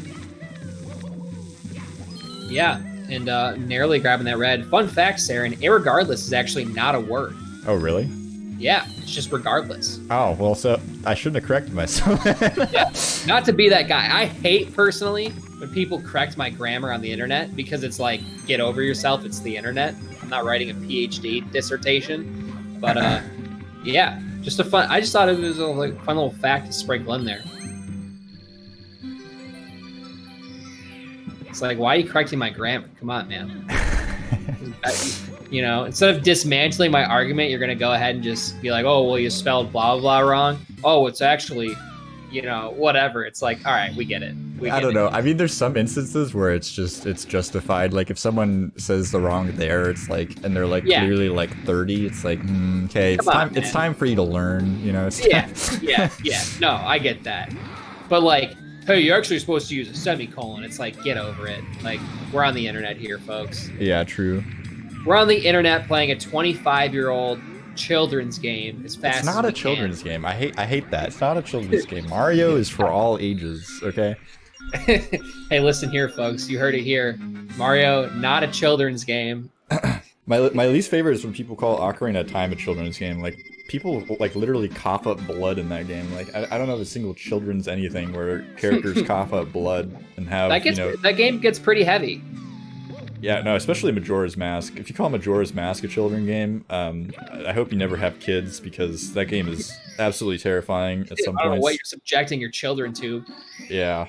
Yeah, and narrowly grabbing that red. Fun fact, Sarah, irregardless is actually not a word. Oh, really? Yeah, it's just regardless. Oh, well, so I shouldn't have corrected myself. Yeah, not to be that guy. I hate, personally, when people correct my grammar on the internet because it's like, get over yourself, it's the internet. I'm not writing a PhD dissertation. But, yeah, just a fun... I just thought it was a fun little fact to sprinkle in there. It's like, why are you correcting my grammar? Come on, man. You know, instead of dismantling my argument, you're going to go ahead and just be like, oh, well, you spelled blah, blah, blah wrong. Oh, it's actually, you know, whatever. It's like, all right, we get it. I don't know. I mean, there's some instances where it's justified. Like if someone says the wrong there, it's like, and they're like clearly like 30. It's like, okay, it's time for you to learn, you know? Yeah. No, I get that. But like, hey, you're actually supposed to use a semicolon. It's like, get over it. Like, we're on the internet here, folks. Yeah, true. We're on the internet playing a 25-year-old children's game as fast as we can. It's not a children's game. I hate that. It's not a children's game. Mario is for all ages, okay? Hey, listen here, folks. You heard it here. Mario, not a children's game. My least favorite is when people call Ocarina of Time a children's game. Like, people like literally cough up blood in that game. Like, I don't know of a single children's anything where characters cough up blood and have, that game gets pretty heavy. Yeah, no, especially Majora's Mask. If you call Majora's Mask a children's game, I hope you never have kids because that game is absolutely terrifying at some point. I don't know what you're subjecting your children to. Yeah.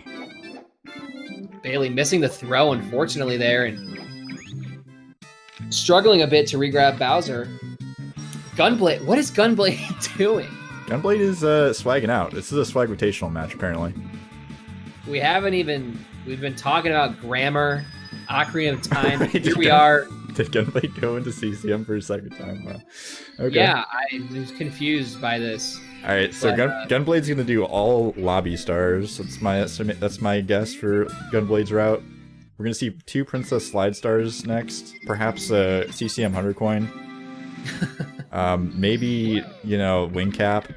Bailey missing the throw, unfortunately, there, and struggling a bit to re-grab Bowser. Gunblade, what is Gunblade doing? Gunblade is swagging out. This is a swag-rotational match, apparently. We've been talking about grammar, Ocarina of Time. Here we are. Did Gunblade go into CCM for a second time? Wow. Okay. Yeah, I was confused by this. All right, so Gunblade's gonna do all lobby stars. That's my guess for Gunblade's route. We're gonna see 2 Princess Slide stars next. Perhaps a CCM 100 coin. Maybe, wing cap.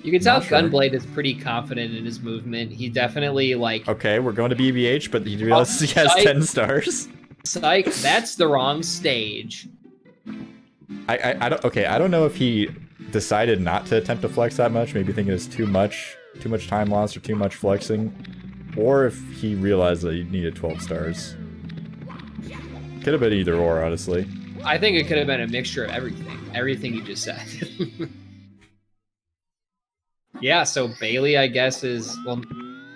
You can tell Gunblade is pretty confident in his movement. He definitely Okay, we're going to BBH, but you realize he has 10 stars. Psych, that's the wrong stage. I don't know if he decided not to attempt to flex that much, maybe thinking it's too much time loss or too much flexing, or if he realized that he needed 12 stars. Could have been either or, honestly. I think it could have been a mixture of everything you just said. Yeah, so Bailey, I guess, is,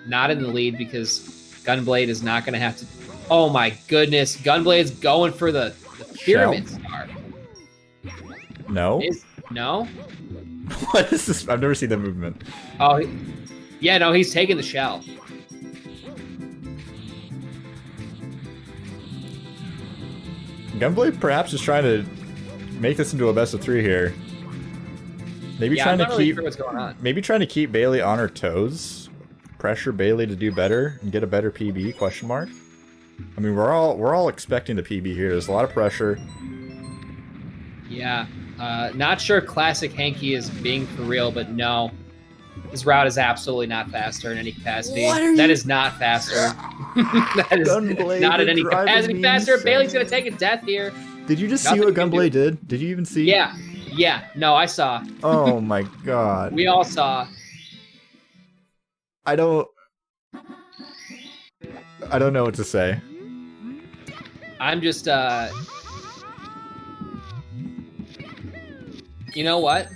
not in the lead because Gunblade is not going to have to... Oh my goodness, Gunblade's going for the pyramid star. No? No? What is this? I've never seen that movement. Oh, yeah, no, he's taking the shell. Gunblade perhaps is trying to make this into a best of 3 here. Maybe trying to keep what's going on. Maybe trying to keep Bailey on her toes, pressure Bailey to do better and get a better PB? Question mark. I mean, we're all expecting the PB here. There's a lot of pressure. Yeah, not sure Classic Hanky is being for real, but no, This route is absolutely not faster in any capacity. What are That you- is not faster. That is Gunblade, not in you're any driving capacity me faster. insane. Bailey's gonna take a death here. Did you just Nothing see what you can do. Gunblade did? Did you even see? Yeah. Yeah. No, I saw. Oh my god. We all saw. I don't know what to say. I'm just you know what?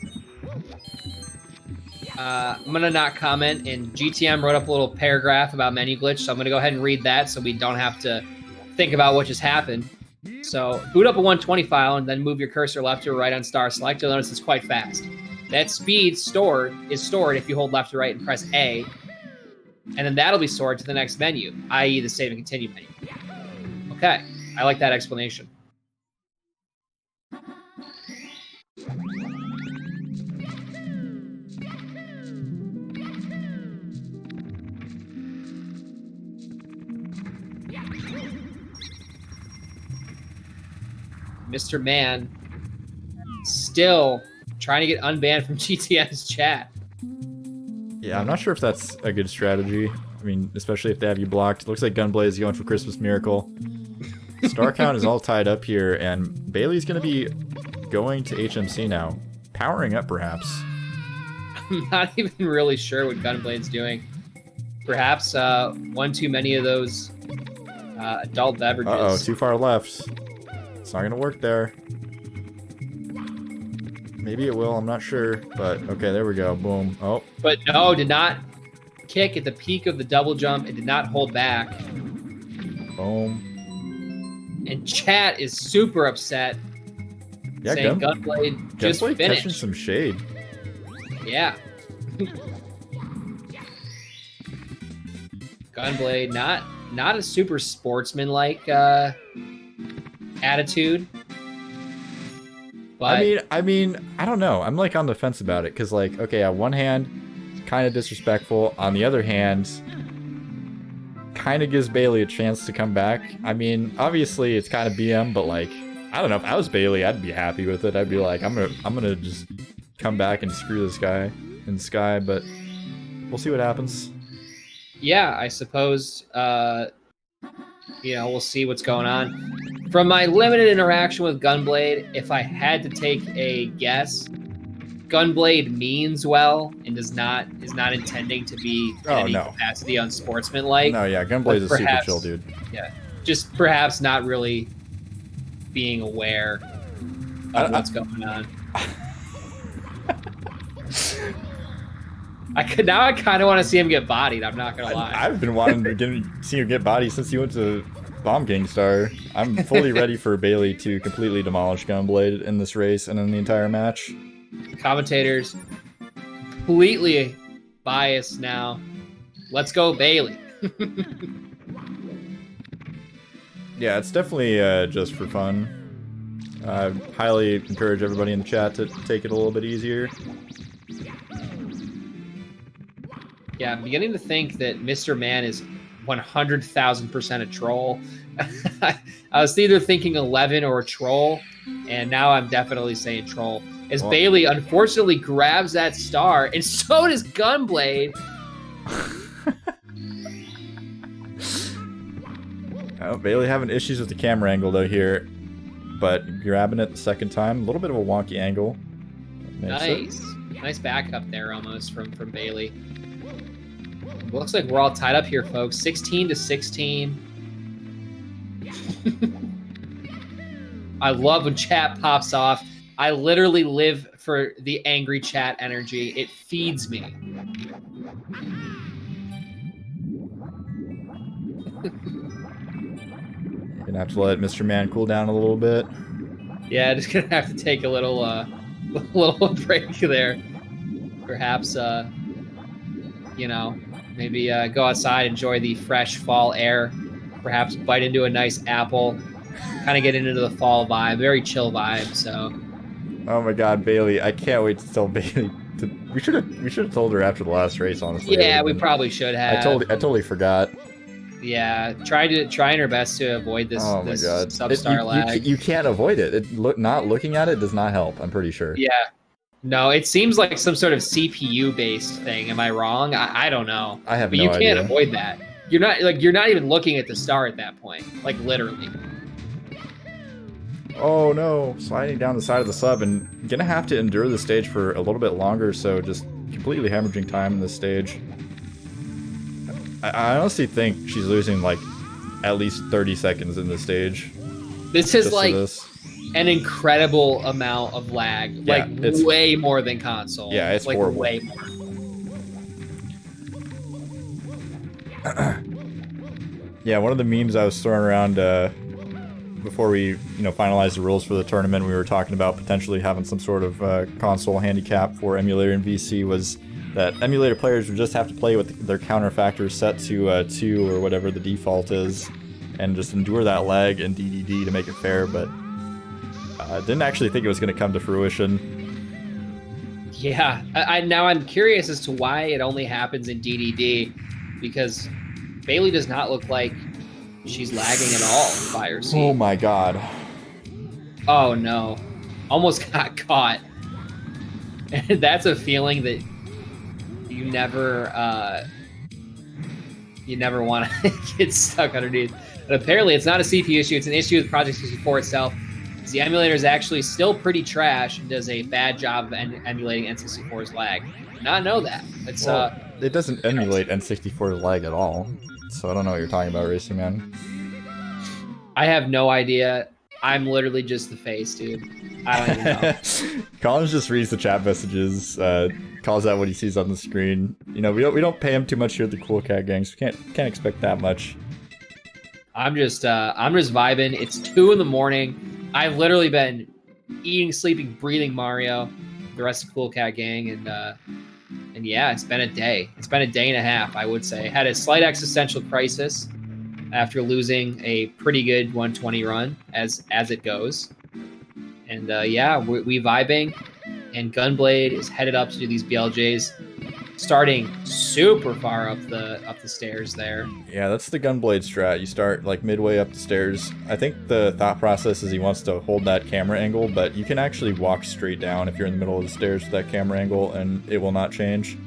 I'm gonna not comment, and GTM wrote up a little paragraph about menu glitch, so I'm gonna go ahead and read that so we don't have to think about what just happened. So boot up a 120 file and then move your cursor left or right on star select. You'll notice it's quite fast. That speed is stored if you hold left or right and press A, and then that'll be stored to the next menu, i.e. the save and continue menu. Okay, I like that explanation. Mr. Man still trying to get unbanned from GTM's chat. Yeah, I'm not sure if that's a good strategy. I mean, especially if they have you blocked. It looks like Gunblade is going for Christmas Miracle. Star count is all tied up here, and Bailey's going to be going to HMC now. Powering up, perhaps. I'm not even really sure what Gunblade's doing. Perhaps one too many of those adult beverages. Uh-oh, too far left. It's not going to work there. Maybe it will, I'm not sure. But, okay, there we go. Boom. Oh. But no, did not kick at the peak of the double jump. It did not hold back. Boom. And chat is super upset. Yeah, saying Gunblade just Gunblade catching finished. some shade. Yeah. Gunblade, not a super sportsman-like attitude. But I mean, I don't know. I'm like on the fence about it because, like, okay, on one hand, kind of disrespectful. On the other hand, kind of gives Bailey a chance to come back. I mean, obviously it's kind of BM, but like, I don't know. If I was Bailey, I'd be happy with it. I'd be like, I'm gonna just come back and screw this guy in the sky. But we'll see what happens. yeah, I suppose, we'll see what's going on. From my limited interaction with Gunblade, if I had to take a guess, Gunblade means well and is not intending to be in any capacity unsportsmanlike. No, yeah, Gunblade is super perhaps- chill, dude. Yeah, just perhaps not really being aware of what's going on. I kind of want to see him get bodied. I'm not gonna lie. I've been wanting to see him get bodied since he went to Bomb King Star. I'm fully ready for Bailey to completely demolish Gunblade in this race and in the entire match. Commentators completely biased now. Let's go, Bailey. Yeah, it's definitely just for fun. I highly encourage everybody in the chat to take it a little bit easier. Yeah, I'm beginning to think that Mr. Man is 100,000% a troll. I was either thinking 11 or a troll, and now I'm definitely saying troll. As Bailey unfortunately grabs that star, and so does Gunblade. Oh, Bailey having issues with the camera angle though here, but grabbing it the second time. A little bit of a wonky angle. Nice backup there almost from Bailey. Looks like we're all tied up here, folks. 16-16. I love when chat pops off. I literally live for the angry chat energy. It feeds me. Gonna have to let Mr. Man cool down a little bit. Yeah, just gonna have to take a little break there. Perhaps maybe go outside, enjoy the fresh fall air. Perhaps bite into a nice apple. Kind of get into the fall vibe, very chill vibe. So. Oh my God, Bailey! I can't wait to tell Bailey. We should have told her after the last race, honestly. Yeah, we probably should have. I totally forgot. Yeah, trying her best to avoid this. Oh my this God, substar lag. You can't avoid it. Not looking at it does not help. I'm pretty sure. Yeah, No, it seems like some sort of CPU-based thing. Am I wrong? I don't know. I have but no you can't idea. avoid that. You're not even looking at the star at that point. Like literally. Oh no, sliding down the side of the sub and gonna have to endure the stage for a little bit longer, so just completely hemorrhaging time in this stage. I honestly think she's losing like at least 30 seconds in this stage. This is just like to this. an incredible amount of lag. Yeah, like it's- way more than console. Yeah, it's like horrible. way more. Yeah, one of the memes I was throwing around before we, finalized the rules for the tournament, we were talking about potentially having some sort of console handicap for emulator and VC was that emulator players would just have to play with their counter factors set to 2 or whatever the default is, and just endure that lag in DDD to make it fair, but I didn't actually think it was going to come to fruition. Yeah, now I'm curious as to why it only happens in DDD, because Bailey does not look like she's lagging at all by her seat. Oh my god. Oh no, almost got caught. And that's a feeling that you never want to get stuck underneath. But apparently it's not a CPU issue, it's an issue with Project 64 itself. The emulator is actually still pretty trash and does a bad job of emulating N64's lag. Did not know that. It's it doesn't emulate N64's lag at all, so I don't know what you're talking about, Racing Man. I have no idea. I'm literally just the face, dude. I don't even know. Collins just reads the chat messages, calls out what he sees on the screen. We don't pay him too much here at the Cool Cat Gang, so we can't expect that much. I'm just vibing. It's 2 in the morning. I've literally been eating, sleeping, breathing Mario, the rest of Cool Cat Gang, and yeah, it's been a day. It's been a day and a half, I would say. Had a slight existential crisis after losing a pretty good 120 run, as it goes. And yeah, we vibing, and Gunblade is headed up to do these BLJs, starting super far up the stairs there. Yeah, that's the Gunblade strat. You start like midway up the stairs. I think the thought process is he wants to hold that camera angle, but you can actually walk straight down if you're in the middle of the stairs with that camera angle, and it will not change.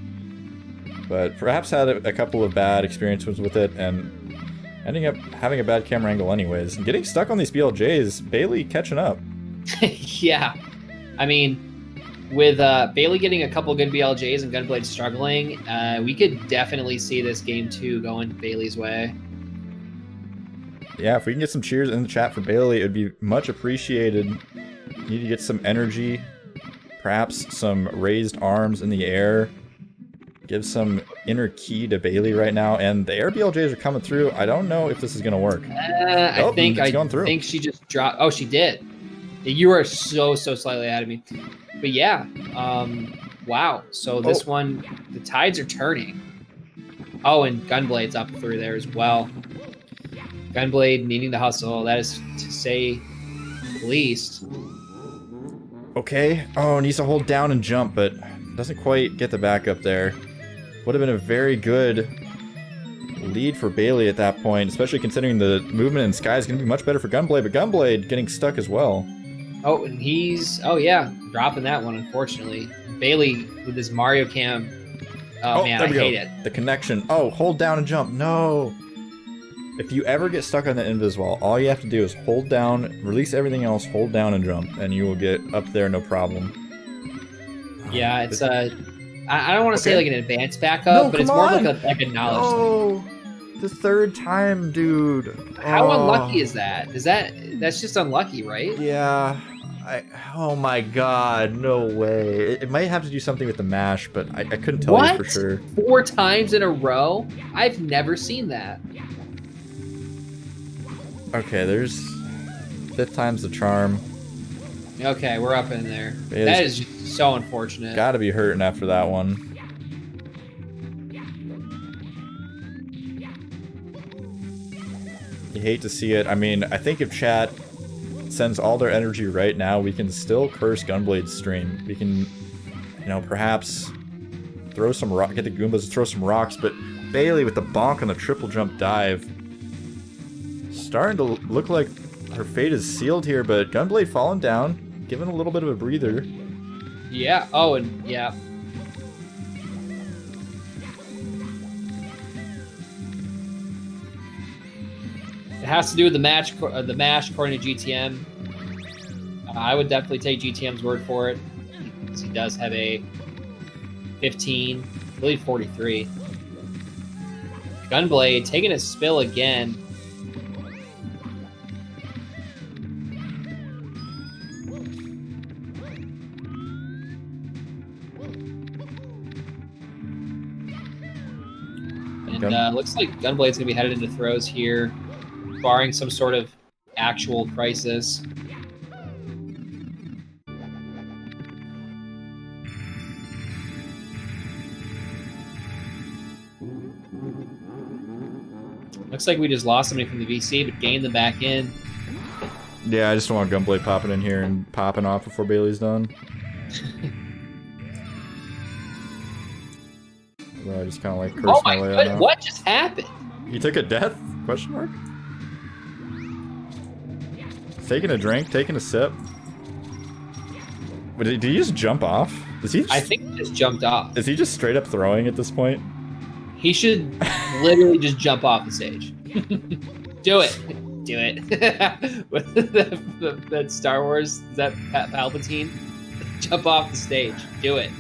But perhaps had a couple of bad experiences with it, and ending up having a bad camera angle anyways. And getting stuck on these BLJs, Bailey catching up. Yeah, I mean, with Bailey getting a couple good BLJs and Gunblade struggling, we could definitely see this game 2 going Bailey's way. Yeah, if we can get some cheers in the chat for Bailey, it would be much appreciated. Need to get some energy, perhaps some raised arms in the air. Give some inner key to Bailey right now, and the air BLJs are coming through. I don't know if this is gonna work. I think she just dropped. Oh, she did. You are so slightly ahead of me. But yeah, wow. So this one, the tides are turning. Oh, and Gunblade's up through there as well. Gunblade needing to hustle. That is to say the least. Okay. Oh, needs to hold down and jump, but doesn't quite get the back up there. Would have been a very good lead for Bailey at that point, especially considering the movement in sky is going to be much better for Gunblade, but Gunblade getting stuck as well. Oh, and dropping that one, unfortunately. Bailey with his Mario Cam. Oh man, I hate it. The connection. Oh, hold down and jump. No. If you ever get stuck on the invis wall, all you have to do is hold down, release everything else, hold down and jump, and you will get up there no problem. Yeah, it's I don't want to say like an advanced backup, but it's more like a knowledge thing. The third time, dude. How unlucky is that? That's just unlucky, right? Yeah. Oh my god, no way. It might have to do something with the mash, but I couldn't tell you for sure. 4 times in a row? I've never seen that. Okay, there's 5th time's the charm. Okay, we're up in there. That is just so unfortunate. Gotta be hurting after that one. You hate to see it. I mean, I think if chat sends all their energy right now, we can still curse Gunblade's stream. We can, perhaps throw some get the Goombas to throw some rocks, but Bailey with the bonk on the triple jump dive. Starting to look like her fate is sealed here, but Gunblade falling down, giving a little bit of a breather. Yeah. Oh, and yeah. It has to do with the mash according to GTM. I would definitely take GTM's word for it, because he does have a 15, I believe 43. Gunblade taking a spill again. And looks like Gunblade's gonna be headed into throws here, barring some sort of actual crisis. Looks like we just lost somebody from the VC, but gained them back in. Yeah, I just don't want Gunblade popping in here and popping off before Bailey's done. Well, I just kind of like curse my way out. What just happened? He took a death? Question mark? Taking a drink, taking a sip. But did he just jump off? Does he? I think he just jumped off. Is he just straight up throwing at this point? He should literally just jump off the stage. Do it. Do it. That Star Wars, is that Palpatine? Jump off the stage. Do it.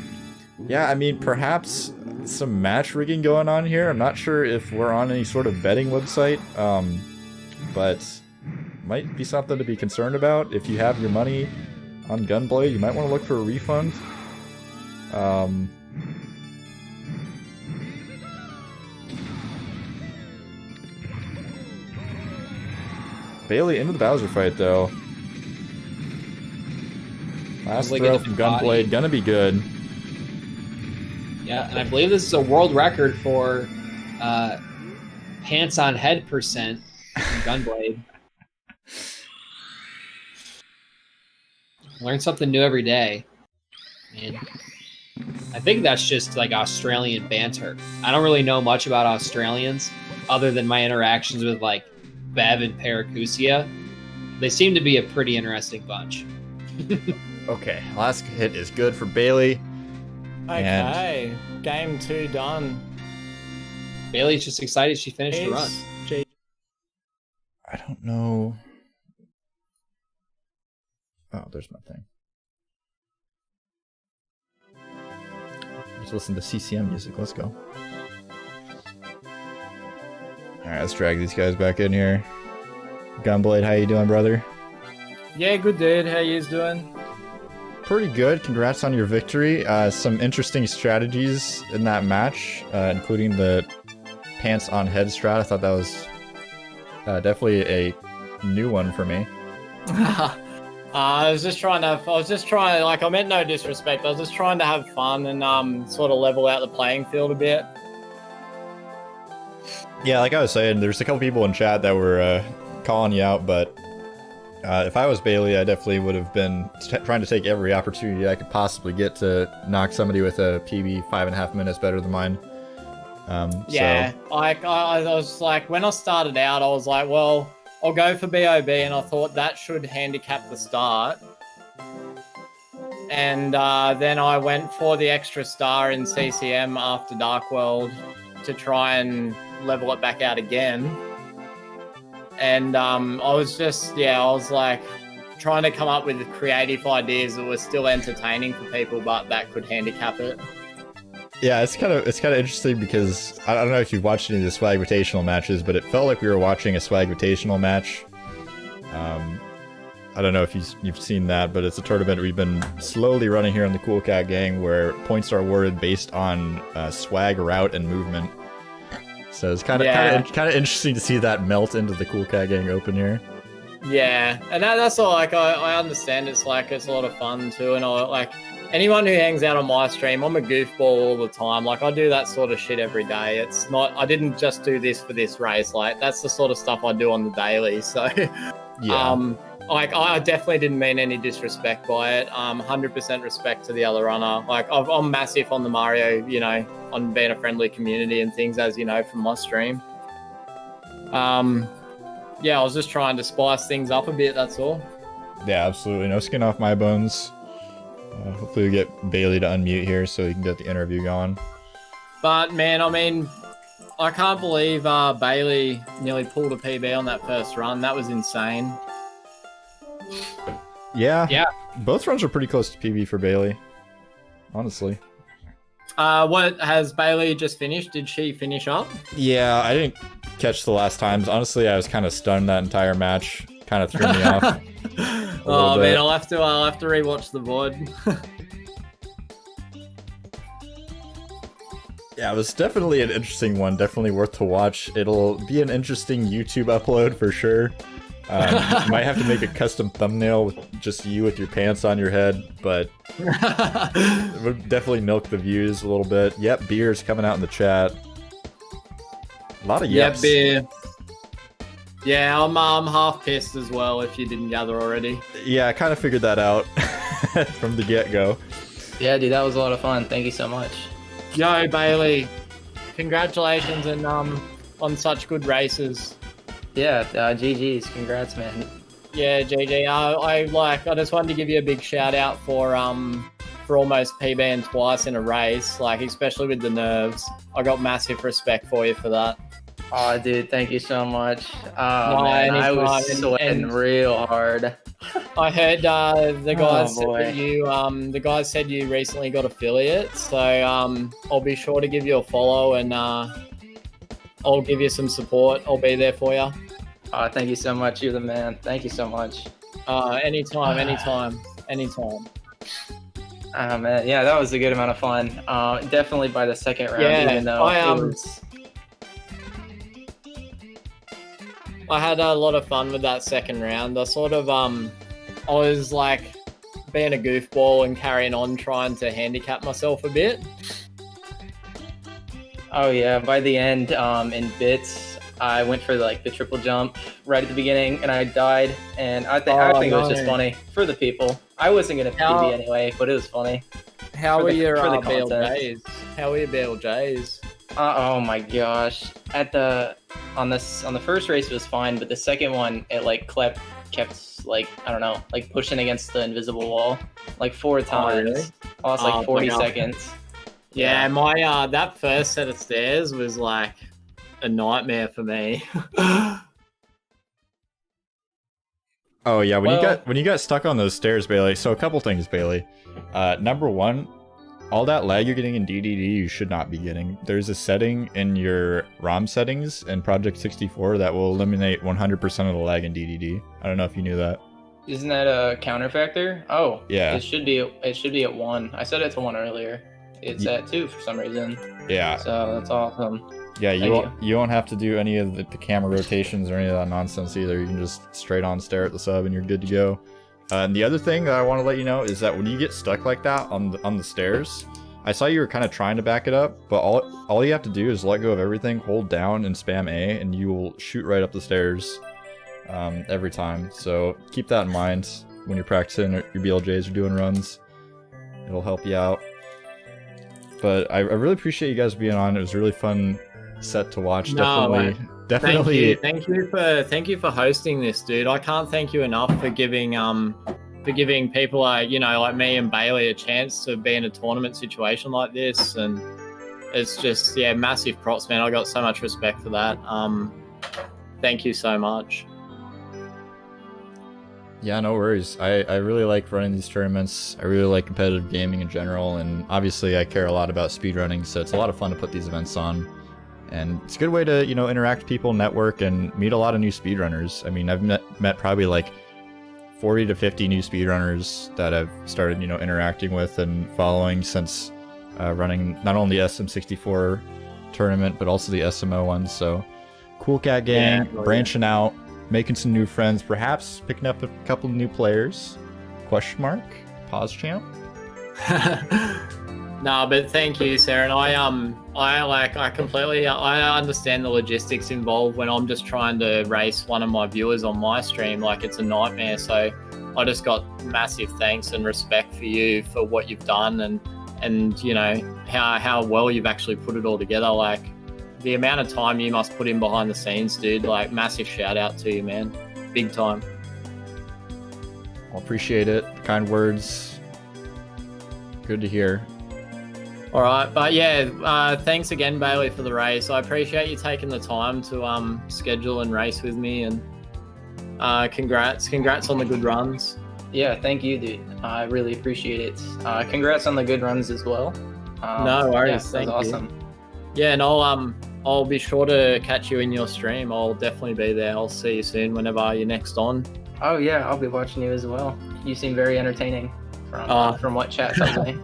Yeah, I mean, perhaps some match rigging going on here. I'm not sure if we're on any sort of betting website, but might be something to be concerned about. If you have your money on Gunblade, you might want to look for a refund. Bailey into the Bowser fight, though. Last throw from Gunblade, gonna be good. Yeah, and I believe this is a world record for pants on head percent from Gunblade. Learn something new every day. And I think that's just like Australian banter. I don't really know much about Australians other than my interactions with like Bev and Paracusia. They seem to be a pretty interesting bunch. Okay, last hit is good for Bailey. Okay, game 2 done. Bailey's just excited she finished the run. I don't know. Oh, there's my thing. Let's listen to CCM music. Let's go. Alright, let's drag these guys back in here. Gunblade, how you doing, brother? Yeah, good dude. How yous doing? Pretty good. Congrats on your victory. Some interesting strategies in that match, including the pants on head strat. I thought that was definitely a new one for me. I was just trying, like, I meant no disrespect. I was just trying to have fun and sort of level out the playing field a bit. Yeah, like I was saying, there's a couple people in chat that were calling you out, but if I was Bailey, I definitely would have been trying to take every opportunity I could possibly get to knock somebody with a PB 5.5 minutes better than mine. Yeah, so. like I was like, when I started out, I was like, well, I'll go for BOB, and I thought that should handicap the start. And then I went for the extra star in CCM after Dark World to try and level it back out again. And I was like trying to come up with creative ideas that were still entertaining for people, but that could handicap it. Yeah, it's kind of interesting because I don't know if you've watched any of the Swag Invitational matches, but it felt like we were watching a Swag Invitational match. I don't know if you've seen that, but it's a tournament we've been slowly running here on the Cool Cat Gang, where points are awarded based on swag, route, and movement. So it's kind of interesting to see that melt into the Cool Cat Gang Open here. Yeah, and that's all. Like I understand it's a lot of fun too, and like anyone who hangs out on my stream, I'm a goofball all the time. Like I do that sort of shit every day. It's not. I didn't just do this for this race. Like that's the sort of stuff I do on the daily. So yeah. Like I definitely didn't mean any disrespect by it. 100% respect to the other runner. Like I'm massive on the Mario, you know, on being a friendly community and things, as you know from my stream. Yeah, I was just trying to spice things up a bit. That's all. Yeah, absolutely. No skin off my bones. Hopefully we get Bailey to unmute here so we can get the interview going. But man, I mean, I can't believe Bailey nearly pulled a PB on that first run. That was insane. Yeah. Both runs were pretty close to PB for Bailey, honestly. What has Bailey just finished? Did she finish up? Yeah, I didn't catch the last times. Honestly, I was kind of stunned that entire match. Kind of threw me off. Oh man, I'll have to rewatch the VOD. Yeah, it was definitely an interesting one. Definitely worth to watch. It'll be an interesting YouTube upload for sure. You might have to make a custom thumbnail with just you with your pants on your head, but it would definitely milk the views a little bit. Yep, beer's coming out in the chat. A lot of yeps. Yep, beer. Yeah, I'm half pissed as well, if you didn't gather already. Yeah, I kind of figured that out from the get-go. Yeah, dude, that was a lot of fun. Thank you so much. Yo, Bailey, congratulations and on such good races. Yeah, GG's. Congrats, man. Yeah, GG. I just wanted to give you a big shout out for almost PBing twice in a race, like especially with the nerves. I got massive respect for you for that. Oh, dude, thank you so much. No, Man, I anytime. was sweating real hard. I heard the guys said boy. that the guys said you recently got affiliate, so I'll be sure to give you a follow and I'll give you some support. I'll be there for you. Oh, thank you so much. You're the man. Thank you so much. Anytime. Oh, man. Yeah, that was a good amount of fun. Definitely by the second round, Yeah, even though I had a lot of fun with that second round. I sort of I was like being a goofball and carrying on, trying to handicap myself a bit. Oh yeah, by the end, in bits, I went for like the triple jump right at the beginning, and I died. And I think it was just funny for the people. I wasn't gonna PB anyway, but it was funny. How were your for the BLJs? How were your BLJs? Oh my gosh! On the first race it was fine, but the second one it like kept like I don't know, like pushing against the invisible wall like 4 times. Really? I lost like 40 seconds. Yeah, my that first set of stairs was like a nightmare for me. Oh yeah, when you got stuck on those stairs, Bailey. So a couple things, Bailey. Number one, all that lag you're getting in DDD, you should not be getting. There's a setting in your ROM settings in Project 64 that will eliminate 100% of the lag in DDD. I don't know if you knew that. Isn't that a counter factor? Oh, yeah. It should be at 1. I set it to 1 earlier. It's at 2 for some reason. Yeah. So that's awesome. Yeah, you won't have to do any of the camera rotations or any of that nonsense either. You can just straight on stare at the sub and you're good to go. And the other thing that I want to let you know is that when you get stuck like that on the stairs, I saw you were kind of trying to back it up, but all you have to do is let go of everything, hold down, and spam A, and you will shoot right up the stairs every time. So keep that in mind when you're practicing your BLJs or doing runs. It'll help you out. But I really appreciate you guys being on. It was a really fun set to watch. Definitely. Thank you for hosting this, dude. I can't thank you enough for giving people like me and Bailey a chance to be in a tournament situation like this, and it's just massive props, man. I got so much respect for that. Thank you so much. Yeah, no worries. I really like running these tournaments. I really like competitive gaming in general, and obviously I care a lot about speedrunning, so it's a lot of fun to put these events on. And it's a good way to, interact with people, network, and meet a lot of new speedrunners. I mean, I've met probably like 40 to 50 new speedrunners that I've started, interacting with and following since running not only the SM64 tournament, but also the SMO one. So, Cool Cat Gang, branching out, making some new friends, perhaps picking up a couple of new players. ? Pause champ. No, but thank you, Sarah. And I completely understand the logistics involved when I'm just trying to race one of my viewers on my stream. Like, it's a nightmare. So I just got massive thanks and respect for you for what you've done and how well you've actually put it all together. Like, the amount of time you must put in behind the scenes, dude. Like, massive shout out to you, man. Big time. I appreciate it. Kind words. Good to hear. All right, but yeah, thanks again, Bailey, for the race. I appreciate you taking the time to schedule and race with me, and congrats on the good runs. Yeah, thank you, dude. I really appreciate it. Congrats on the good runs as well. No worries, yeah, that was awesome. Yeah, and I'll be sure to catch you in your stream. I'll definitely be there. I'll see you soon whenever you're next on. Oh yeah, I'll be watching you as well. You seem very entertaining from what chats I play.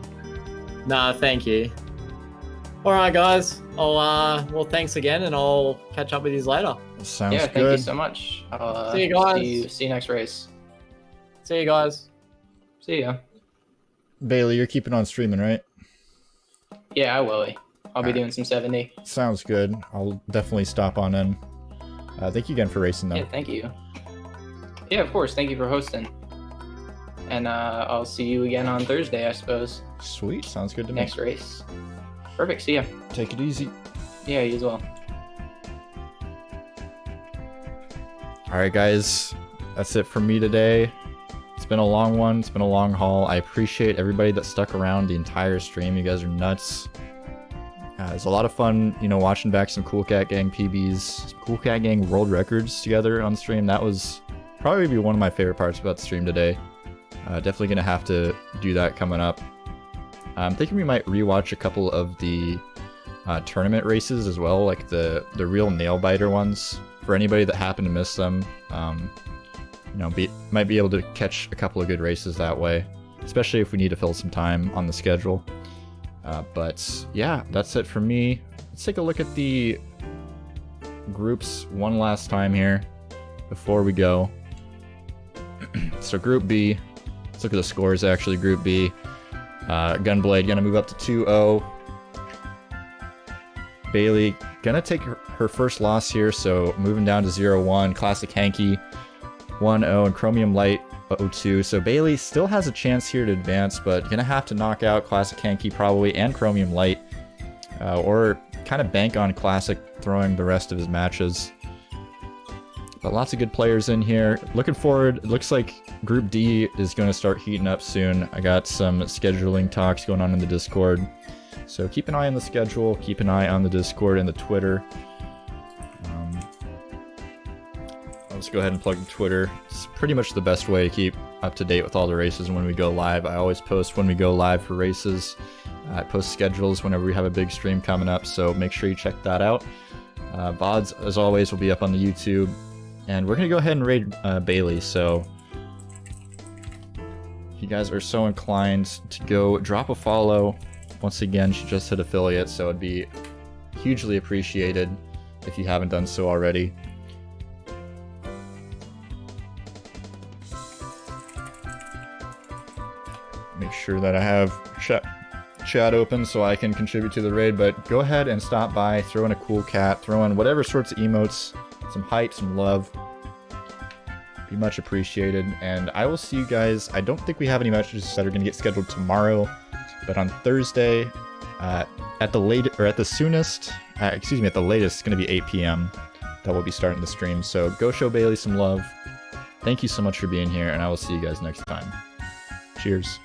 Nah, thank you. All right, guys. Well, thanks again, and I'll catch up with you later. Sounds good. Thank you so much. See you guys. See you next race. See you guys. See ya. Bailey, you're keeping on streaming, right? Yeah, I will. I'll be doing some 70. Sounds good. I'll definitely stop on in. Thank you again for racing, though. Yeah, thank you. Yeah, of course. Thank you for hosting. And I'll see you again on Thursday, I suppose. Sweet. Sounds good to me. Next race. Perfect. See ya. Take it easy. Yeah, you as well. All right, guys. That's it for me today. It's been a long one. It's been a long haul. I appreciate everybody that stuck around the entire stream. You guys are nuts. It's a lot of fun, you know, watching back some Cool Cat Gang PBs, some Cool Cat Gang world records together on stream. That was probably be one of my favorite parts about the stream today. Definitely gonna have to do that coming up. I'm thinking we might rewatch a couple of the tournament races as well, like the real nail biter ones. For anybody that happened to miss them, you know, might be able to catch a couple of good races that way, especially if we need to fill some time on the schedule. But yeah, that's it for me. Let's take a look at the groups one last time here before we go. So Group B, let's look at the scores actually. Group B, Gunblade gonna move up to 2-0. Bailey gonna take her first loss here, so moving down to 0-1. Classic Hanky 1-0 and Chromium Light 0-2. So Bailey still has a chance here to advance, but gonna have to knock out Classic Hanky probably and Chromium Light, or kind of bank on Classic throwing the rest of his matches. But lots of good players in here. Looking forward. It looks like Group D is going to start heating up soon. I got some scheduling talks going on in the Discord. So keep an eye on the schedule. Keep an eye on the Discord and the Twitter. I'll just go ahead and plug the Twitter. It's pretty much the best way to keep up to date with all the races when we go live. I always post when we go live for races. I post schedules whenever we have a big stream coming up, so make sure you check that out. VODs, as always, will be up on the YouTube. And we're going to go ahead and raid Bailey, so if you guys are so inclined to go drop a follow. Once again, she just hit affiliate, so it'd be hugely appreciated if you haven't done so already. Make sure that I have chat open so I can contribute to the raid, but go ahead and stop by, throw in a cool cat, throw in whatever sorts of emotes, some hype, some love. Be much appreciated, and I will see you guys. I don't think we have any matches that are going to get scheduled tomorrow, but on Thursday, at the latest, it's going to be 8 p.m. that we'll be starting the stream. So go show Bailey some love. Thank you so much for being here, and I will see you guys next time. Cheers.